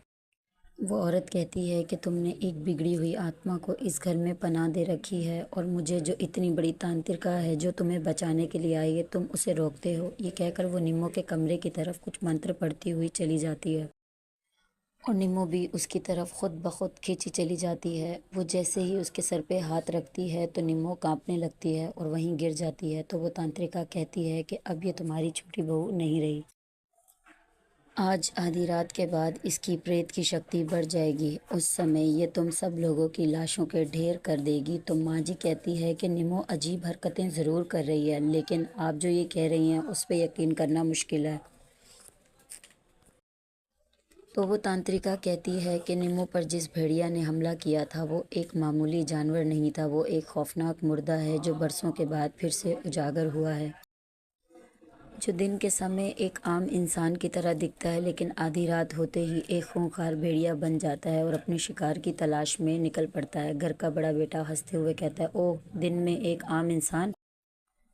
वो औरत कहती है कि तुमने एक बिगड़ी हुई आत्मा को इस घर में पनाह दे रखी है, और मुझे जो इतनी बड़ी तांत्रिका है जो तुम्हें बचाने के लिए आई है, तुम उसे रोकते हो। ये कहकर वो निम्मो के कमरे की तरफ कुछ मंत्र पढ़ती हुई चली जाती है, और निम्मो भी उसकी तरफ खुद ब खुद खींची चली जाती है। वो जैसे ही उसके सर पे हाथ रखती है तो निम्मो कांपने लगती है और वहीं गिर जाती है। तो वो तांत्रिका कहती है कि अब ये तुम्हारी छोटी बहू नहीं रही। आज आधी रात के बाद इसकी प्रेत की शक्ति बढ़ जाएगी। उस समय ये तुम सब लोगों की लाशों के ढेर कर देगी। तो माँ जी कहती है कि निमो अजीब हरकतें ज़रूर कर रही है, लेकिन आप जो ये कह रही हैं उस पर यकीन करना मुश्किल है। तो वो तांत्रिका कहती है कि निमो पर जिस भेड़िया ने हमला किया था वो एक मामूली जानवर नहीं था, वो एक खौफनाक मुर्दा है जो बरसों के बाद फिर से उजागर हुआ है, जो दिन के समय एक आम इंसान की तरह दिखता है, लेकिन आधी रात होते ही एक खूंखार भेड़िया बन जाता है और अपने शिकार की तलाश में निकल पड़ता है। घर का बड़ा बेटा हंसते हुए कहता है, ओह, दिन में एक आम इंसान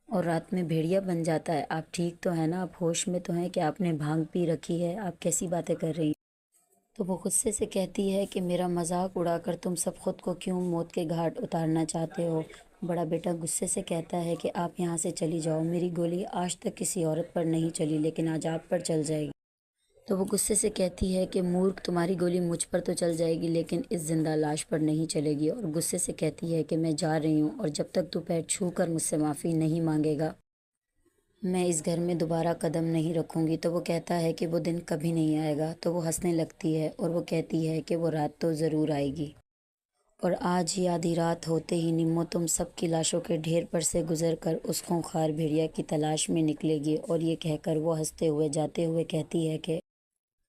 और रात में भेड़िया बन जाता है। आप ठीक तो है ना? आप होश में तो हैं कि आपने भांग पी रखी है? आप कैसी बातें कर रही हैं? तो वो गुस्से से कहती है कि मेरा मजाक उड़ाकर तुम सब खुद को क्यों मौत के घाट उतारना चाहते हो? बड़ा बेटा गुस्से से कहता है कि आप यहाँ से चली जाओ। मेरी गोली आज तक किसी औरत पर नहीं चली, लेकिन आज आप पर चल जाएगी। तो वो गुस्से से कहती है कि मूर्ख, तुम्हारी गोली मुझ पर तो चल जाएगी लेकिन इस जिंदा लाश पर नहीं चलेगी। और गुस्से से कहती है कि मैं जा रही हूँ और जब तक तू पैर छू कर मुझसे माफ़ी नहीं मांगेगा मैं इस घर में दोबारा कदम नहीं रखूंगी। तो वो कहता है कि वो दिन कभी नहीं आएगा। तो वो हंसने लगती है और वो कहती है कि वो रात तो ज़रूर आएगी। और आज ही आधी रात होते ही निम्मो तुम सब की लाशों के ढेर पर से गुजर कर उस खूंखार भेड़िया की तलाश में निकलेगी। और ये कहकर वो हंसते हुए जाते हुए कहती है कि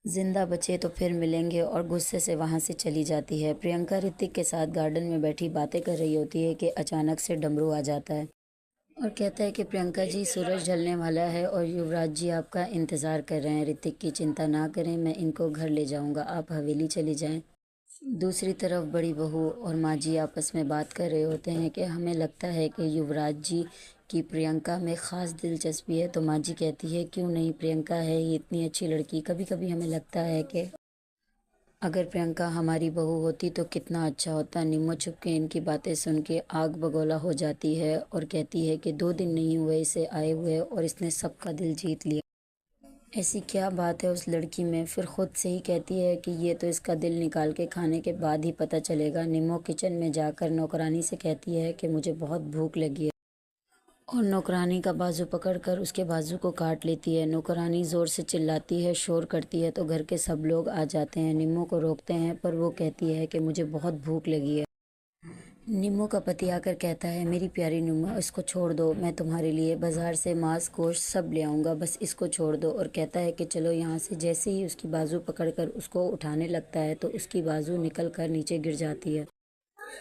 जिंदा बचे तो फिर मिलेंगे, और गुस्से से वहाँ से चली जाती है। प्रियंका ऋतिक के साथ गार्डन में बैठी बातें कर रही होती है कि अचानक से डमरू आ जाता है और कहता है कि प्रियंका जी, सूरज ढलने वाला है और युवराज जी आपका इंतज़ार कर रहे हैं। ऋतिक की चिंता ना करें, मैं इनको घर ले जाऊंगा, आप हवेली चली जाएं। दूसरी तरफ बड़ी बहू और माँ जी आपस में बात कर रहे होते हैं कि हमें लगता है कि युवराज जी की प्रियंका में ख़ास दिलचस्पी है। तो माँ जी कहती है, क्यों नहीं, प्रियंका है ये इतनी अच्छी लड़की। कभी कभी हमें लगता है कि अगर प्रियंका हमारी बहू होती तो कितना अच्छा होता। निम्मो छुप के इनकी बातें सुन के आग बगोला हो जाती है और कहती है कि 2 दिन नहीं हुए इसे आए हुए और इसने सबका दिल जीत लिया। ऐसी क्या बात है उस लड़की में? फिर खुद से ही कहती है कि ये तो इसका दिल निकाल के खाने के बाद ही पता चलेगा। निम्मो किचन में जाकर नौकरानी से कहती है कि मुझे बहुत भूख लगी है और नौकरानी का बाजू पकड़कर उसके बाजू को काट लेती है। नौकरानी ज़ोर से चिल्लाती है, शोर करती है तो घर के सब लोग आ जाते हैं। निम्मो को रोकते हैं पर वो कहती है कि मुझे बहुत भूख लगी है। निम्मो का पति आकर कहता है, मेरी प्यारी निम्मो, इसको छोड़ दो, मैं तुम्हारे लिए बाज़ार से मांस गोश्त सब ले आऊँगा, बस इसको छोड़ दो। और कहता है कि चलो यहाँ से। जैसे ही उसकी बाजू पकड़कर उसको उठाने लगता है तो उसकी बाजू निकल कर नीचे गिर जाती है।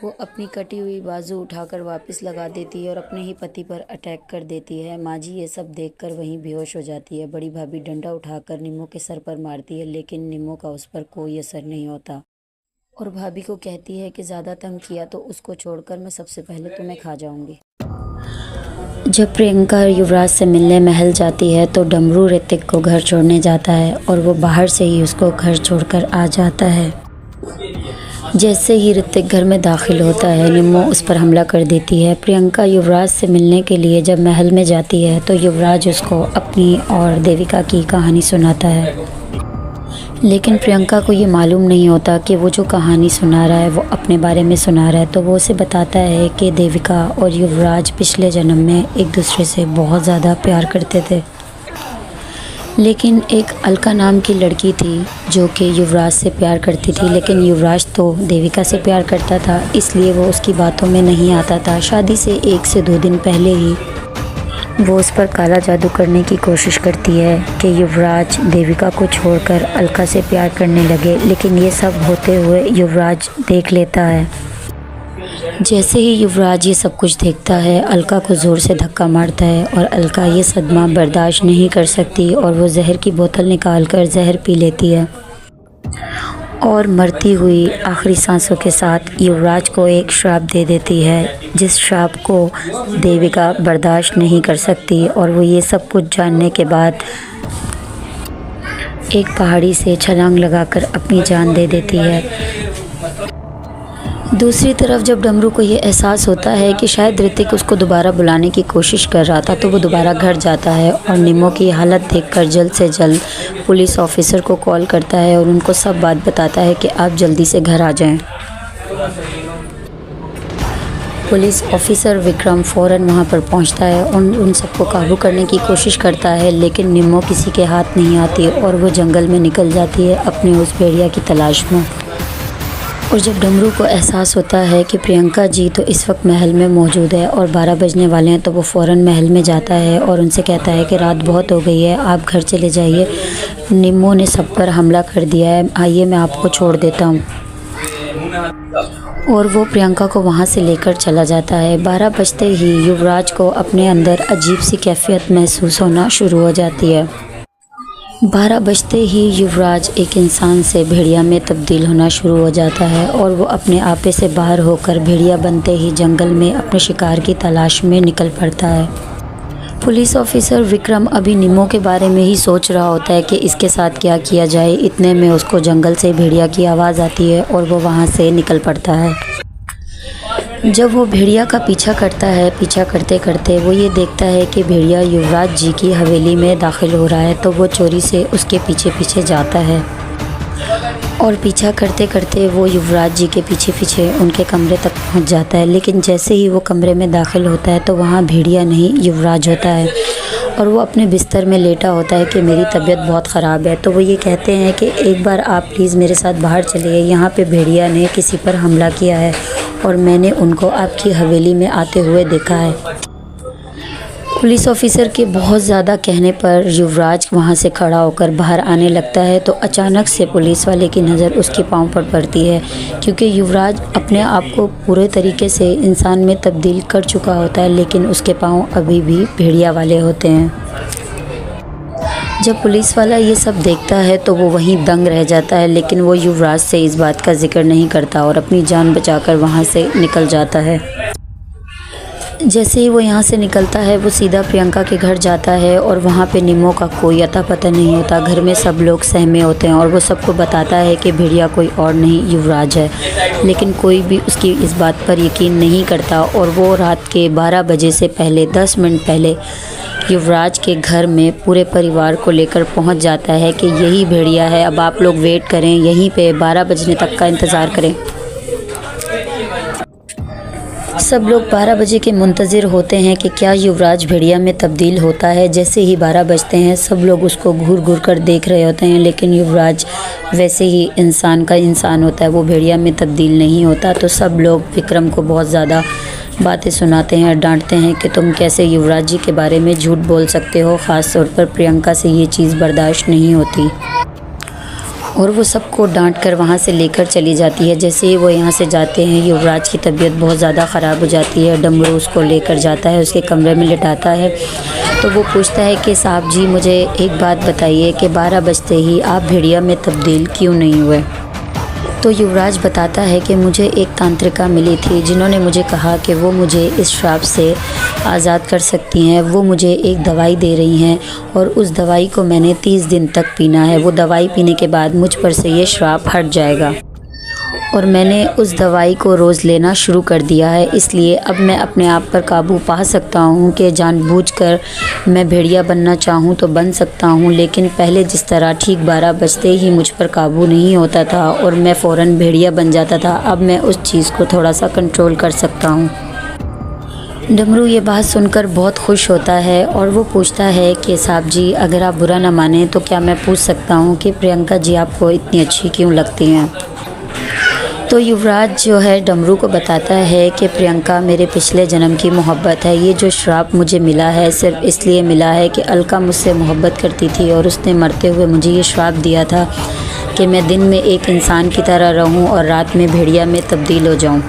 वो अपनी कटी हुई बाजू उठाकर वापस लगा देती है और अपने ही पति पर अटैक कर देती है। माँ जी ये सब देखकर वहीं बेहोश हो जाती है। बड़ी भाभी डंडा उठाकर निम्मो के सर पर मारती है, लेकिन निम्मो का उस पर कोई असर नहीं होता और भाभी को कहती है कि ज़्यादा तंग किया तो उसको छोड़कर मैं सबसे पहले तुम्हें खा जाऊंगी। जब प्रियंका युवराज से मिलने महल जाती है तो डमरू ऋतिक को घर छोड़ने जाता है और वो बाहर से ही उसको घर छोड़कर आ जाता है। जैसे ही ऋतिक घर में दाखिल होता है, निम्मो उस पर हमला कर देती है। प्रियंका युवराज से मिलने के लिए जब महल में जाती है तो युवराज उसको अपनी और देविका की कहानी सुनाता है, लेकिन प्रियंका को ये मालूम नहीं होता कि वो जो कहानी सुना रहा है वो अपने बारे में सुना रहा है। तो वो उसे बताता है कि देविका और युवराज पिछले जन्म में एक दूसरे से बहुत ज़्यादा प्यार करते थे, लेकिन एक अलका नाम की लड़की थी जो कि युवराज से प्यार करती थी, लेकिन युवराज तो देविका से प्यार करता था, इसलिए वो उसकी बातों में नहीं आता था। शादी से 1 से 2 दिन पहले ही वो उस पर काला जादू करने की कोशिश करती है कि युवराज देविका को छोड़कर अलका से प्यार करने लगे, लेकिन ये सब होते हुए युवराज देख लेता है। जैसे ही युवराज ये सब कुछ देखता है, अलका को ज़ोर से धक्का मारता है और अलका ये सदमा बर्दाश्त नहीं कर सकती और वो जहर की बोतल निकालकर जहर पी लेती है और मरती हुई आखिरी सांसों के साथ युवराज को एक श्राप दे देती है, जिस श्राप को देविका बर्दाश्त नहीं कर सकती और वो ये सब कुछ जानने के बाद एक पहाड़ी से छलांग लगाकर अपनी जान दे देती है। दूसरी तरफ जब डमरू को ये एहसास होता है कि शायद ऋतिक उसको दोबारा बुलाने की कोशिश कर रहा था, तो वो दोबारा घर जाता है और निम्मो की हालत देखकर जल्द से जल्द पुलिस ऑफिसर को कॉल करता है और उनको सब बात बताता है कि आप जल्दी से घर आ जाएं। पुलिस ऑफिसर विक्रम फ़ौरन वहाँ पर पहुँचता है और उन सबको काबू करने की कोशिश करता है, लेकिन निम्मो किसी के हाथ नहीं आती और वो जंगल में निकल जाती है अपने उस भेड़िया की तलाश में। और जब डमरू को एहसास होता है कि प्रियंका जी तो इस वक्त महल में मौजूद है और 12 बजने वाले हैं, तो वो फ़ौरन महल में जाता है और उनसे कहता है कि रात बहुत हो गई है, आप घर चले जाइए, निम्मो ने सब पर हमला कर दिया है, आइए मैं आपको छोड़ देता हूँ। और वो प्रियंका को वहाँ से लेकर चला जाता है। 12 बजते ही युवराज को अपने अंदर अजीब सी कैफियत महसूस होना शुरू हो जाती है। 12 बजते ही युवराज एक इंसान से भेड़िया में तब्दील होना शुरू हो जाता है और वो अपने आपे से बाहर होकर भेड़िया बनते ही जंगल में अपने शिकार की तलाश में निकल पड़ता है। पुलिस ऑफिसर विक्रम अभी निम्मो के बारे में ही सोच रहा होता है कि इसके साथ क्या किया जाए। इतने में उसको जंगल से भेड़िया की आवाज़ आती है और वो वहाँ से निकल पड़ता है। जब वो भेड़िया का पीछा करता है, पीछा करते करते वो ये देखता है कि भेड़िया युवराज जी की हवेली में दाखिल हो रहा है, तो वो चोरी से उसके पीछे पीछे जाता है और पीछा करते करते वो युवराज जी के पीछे पीछे उनके कमरे तक पहुंच जाता है। लेकिन जैसे ही वो कमरे में दाखिल होता है तो वहाँ भेड़िया नहीं युवराज होता है और वो अपने बिस्तर में लेटा होता है कि मेरी तबीयत बहुत ख़राब है। तो वो ये कहते हैं कि एक बार आप प्लीज़ मेरे साथ बाहर चलिए, यहाँ पे भेड़िया ने किसी पर हमला किया है और मैंने उनको आपकी हवेली में आते हुए देखा है। पुलिस ऑफिसर के बहुत ज़्यादा कहने पर युवराज वहाँ से खड़ा होकर बाहर आने लगता है, तो अचानक से पुलिस वाले की नज़र उसके पाँव पर पड़ती है, क्योंकि युवराज अपने आप को पूरे तरीके से इंसान में तब्दील कर चुका होता है, लेकिन उसके पाँव अभी भी भेड़िया वाले होते हैं। जब पुलिस वाला ये सब देखता है तो वो वहीं दंग रह जाता है, लेकिन वो युवराज से इस बात का जिक्र नहीं करता और अपनी जान बचाकर वहाँ से निकल जाता है। जैसे ही वो यहाँ से निकलता है वो सीधा प्रियंका के घर जाता है और वहाँ पे निम्मो का कोई अता पता नहीं होता। घर में सब लोग सहमे होते हैं और वो सबको बताता है कि भेड़िया कोई और नहीं युवराज है, लेकिन कोई भी उसकी इस बात पर यकीन नहीं करता। और वो रात के 12 बजे से पहले 10 मिनट पहले युवराज के घर में पूरे परिवार को लेकर पहुँच जाता है कि यही भेड़िया है, अब आप लोग वेट करें, यहीं पे 12 बजने तक का इंतज़ार करें। सब लोग 12 बजे के मुंतज़िर होते हैं कि क्या युवराज भेड़िया में तब्दील होता है। जैसे ही 12 बजते हैं सब लोग उसको घूर घूर कर देख रहे होते हैं, लेकिन युवराज वैसे ही इंसान का इंसान होता है, वो भेड़िया में तब्दील नहीं होता। तो सब लोग विक्रम को बहुत ज़्यादा बातें सुनाते हैं, डांटते हैं कि तुम कैसे युवराज जी के बारे में झूठ बोल सकते हो। ख़ास तौर पर प्रियंका से ये चीज़ बर्दाश्त नहीं होती और वो सबको डांट कर वहाँ से लेकर चली जाती है। जैसे ही वो यहाँ से जाते हैं युवराज की तबीयत बहुत ज़्यादा ख़राब हो जाती है। डमरू उसको लेकर जाता है, उसके कमरे में लिटाता है। तो वो पूछता है कि साहब जी मुझे एक बात बताइए कि 12 बजते ही आप भेड़िया में तब्दील क्यों नहीं हुए। तो युवराज बताता है कि मुझे एक तांत्रिका मिली थी जिन्होंने मुझे कहा कि वो मुझे इस श्राप से आज़ाद कर सकती हैं। वो मुझे एक दवाई दे रही हैं और उस दवाई को मैंने 30 दिन तक पीना है। वो दवाई पीने के बाद मुझ पर से ये श्राप हट जाएगा और मैंने उस दवाई को रोज़ लेना शुरू कर दिया है। इसलिए अब मैं अपने आप पर काबू पा सकता हूँ कि जानबूझकर मैं भेड़िया बनना चाहूँ तो बन सकता हूँ, लेकिन पहले जिस तरह ठीक 12 बजते ही मुझ पर काबू नहीं होता था और मैं फ़ौरन भेड़िया बन जाता था, अब मैं उस चीज़ को थोड़ा सा कंट्रोल कर सकता हूँ। डमरू ये बात सुनकर बहुत खुश होता है और वो पूछता है कि साहब जी अगर आप बुरा ना माने तो क्या मैं पूछ सकता हूँ कि प्रियंका जी आपको इतनी अच्छी क्यों लगती हैं। तो युवराज जो है डमरू को बताता है कि प्रियंका मेरे पिछले जन्म की मोहब्बत है। ये जो श्राप मुझे मिला है सिर्फ इसलिए मिला है कि अलका मुझसे मोहब्बत करती थी और उसने मरते हुए मुझे ये श्राप दिया था कि मैं दिन में एक इंसान की तरह रहूं और रात में भेड़िया में तब्दील हो जाऊं।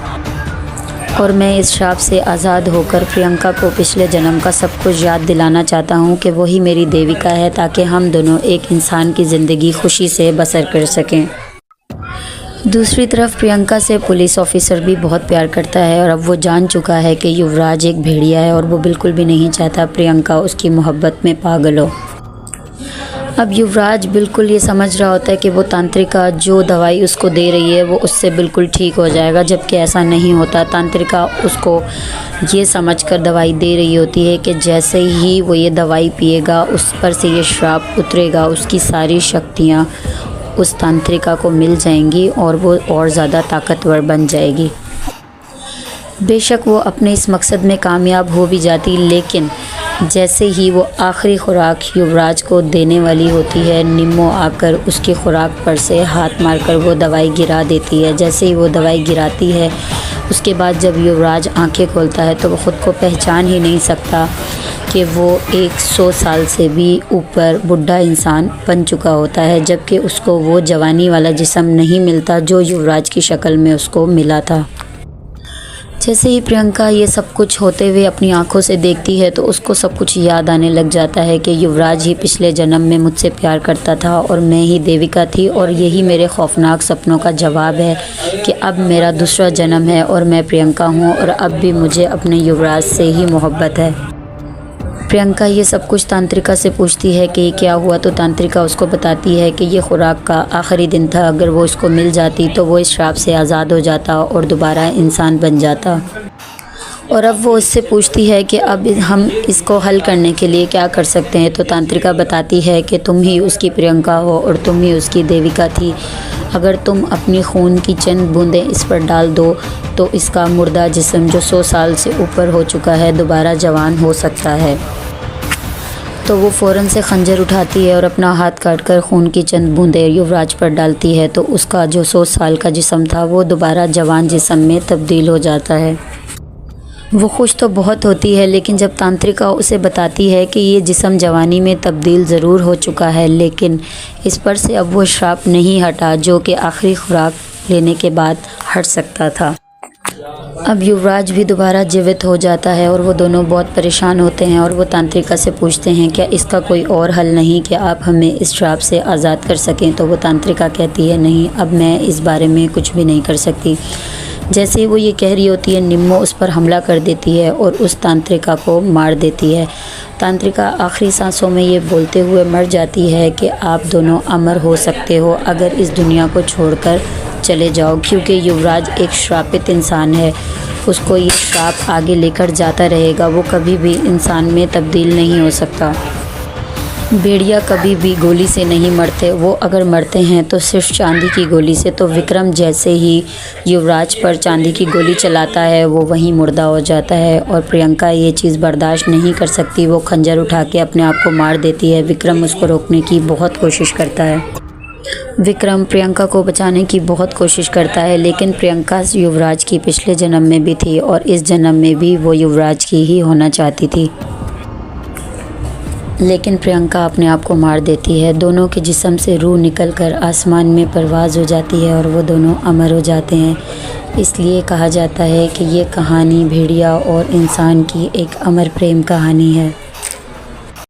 और मैं इस श्राप से आज़ाद होकर प्रियंका को पिछले जन्म का सब कुछ याद दिलाना चाहता हूँ कि वही मेरी देविका है, ताकि हम दोनों एक इंसान की ज़िंदगी खुशी से बसर कर सकें। दूसरी तरफ प्रियंका से पुलिस ऑफिसर भी बहुत प्यार करता है और अब वो जान चुका है कि युवराज एक भेड़िया है और वो बिल्कुल भी नहीं चाहता प्रियंका उसकी मोहब्बत में पागल हो। अब युवराज बिल्कुल ये समझ रहा होता है कि वो तांत्रिका जो दवाई उसको दे रही है वो उससे बिल्कुल ठीक हो जाएगा, जबकि ऐसा नहीं होता। तांत्रिका उसको ये समझकर दवाई दे रही होती है कि जैसे ही वो ये दवाई पिएगा उस पर से ये श्राप उतरेगा, उसकी सारी शक्तियाँ उस तांत्रिका को मिल जाएंगी और वो और ज़्यादा ताकतवर बन जाएगी। बेशक वो अपने इस मकसद में कामयाब हो भी जाती, लेकिन जैसे ही वो आखिरी खुराक युवराज को देने वाली होती है, निम्मो आकर उसकी खुराक पर से हाथ मारकर वो दवाई गिरा देती है। जैसे ही वो दवाई गिराती है, उसके बाद जब युवराज आंखें खोलता है तो वो ख़ुद को पहचान ही नहीं सकता कि वो 100 साल से भी ऊपर बूढ़ा इंसान बन चुका होता है, जबकि उसको वो जवानी वाला जिस्म नहीं मिलता जो युवराज की शक्ल में उसको मिला था। जैसे ही प्रियंका ये सब कुछ होते हुए अपनी आंखों से देखती है तो उसको सब कुछ याद आने लग जाता है कि युवराज ही पिछले जन्म में मुझसे प्यार करता था और मैं ही देविका थी, और यही मेरे खौफनाक सपनों का जवाब है कि अब मेरा दूसरा जन्म है और मैं प्रियंका हूँ, और अब भी मुझे अपने युवराज से ही मोहब्बत है। प्रियंका ये सब कुछ तांत्रिका से पूछती है कि क्या हुआ, तो तांत्रिका उसको बताती है कि ये खुराक का आखिरी दिन था, अगर वो इसको मिल जाती तो वो इस श्राप से आज़ाद हो जाता और दोबारा इंसान बन जाता। और अब वो उससे पूछती है कि अब हम इसको हल करने के लिए क्या कर सकते हैं, तो तांत्रिका बताती है कि तुम ही उसकी प्रियंका हो और तुम ही उसकी देविका थी। अगर तुम अपनी खून की चंद बूंदें इस पर डाल दो तो इसका मुर्दा जिस्म जो 100 साल से ऊपर हो चुका है दोबारा जवान हो सकता है। तो वो फ़ौरन से खंजर उठाती है और अपना हाथ काटकर खून की चंद बूंदें युवराज पर डालती है, तो उसका जो 100 साल का जिस्म था वो दोबारा जवान जिस्म में तब्दील हो जाता है। वो खुश तो बहुत होती है, लेकिन जब तांत्रिका उसे बताती है कि ये जिस्म जवानी में तब्दील ज़रूर हो चुका है, लेकिन इस पर से अब वो श्राप नहीं हटा जो कि आखिरी खुराक लेने के बाद हट सकता था। अब युवराज भी दोबारा जीवित हो जाता है और वो दोनों बहुत परेशान होते हैं, और वो तांत्रिका से पूछते हैं क्या इसका कोई और हल नहीं कि आप हमें इस श्राप से आज़ाद कर सकें। तो वो तांत्रिका कहती है नहीं, अब मैं इस बारे में कुछ भी नहीं कर सकती। जैसे वो ये कह रही होती है, निम्मो उस पर हमला कर देती है और उस तांत्रिका को मार देती है। तांत्रिका आखिरी सांसों में ये बोलते हुए मर जाती है कि आप दोनों अमर हो सकते हो अगर इस दुनिया को छोड़कर चले जाओ, क्योंकि युवराज एक श्रापित इंसान है, उसको ये श्राप आगे लेकर जाता रहेगा, वो कभी भी इंसान में तब्दील नहीं हो सकता। भेड़िया कभी भी गोली से नहीं मरते, वो अगर मरते हैं तो सिर्फ चांदी की गोली से। तो विक्रम जैसे ही युवराज पर चांदी की गोली चलाता है वो वहीं मुर्दा हो जाता है, और प्रियंका ये चीज़ बर्दाश्त नहीं कर सकती, वो खंजर उठा के अपने आप को मार देती है। विक्रम उसको रोकने की बहुत कोशिश करता है। विक्रम प्रियंका को बचाने की बहुत कोशिश करता है, लेकिन प्रियंका युवराज की पिछले जन्म में भी थी और इस जन्म में भी वो युवराज की ही होना चाहती थी, लेकिन प्रियंका अपने आप को मार देती है। दोनों के जिस्म से रूह निकलकर आसमान में परवाज़ हो जाती है और वो दोनों अमर हो जाते हैं। इसलिए कहा जाता है कि ये कहानी भेड़िया और इंसान की एक अमर प्रेम कहानी है।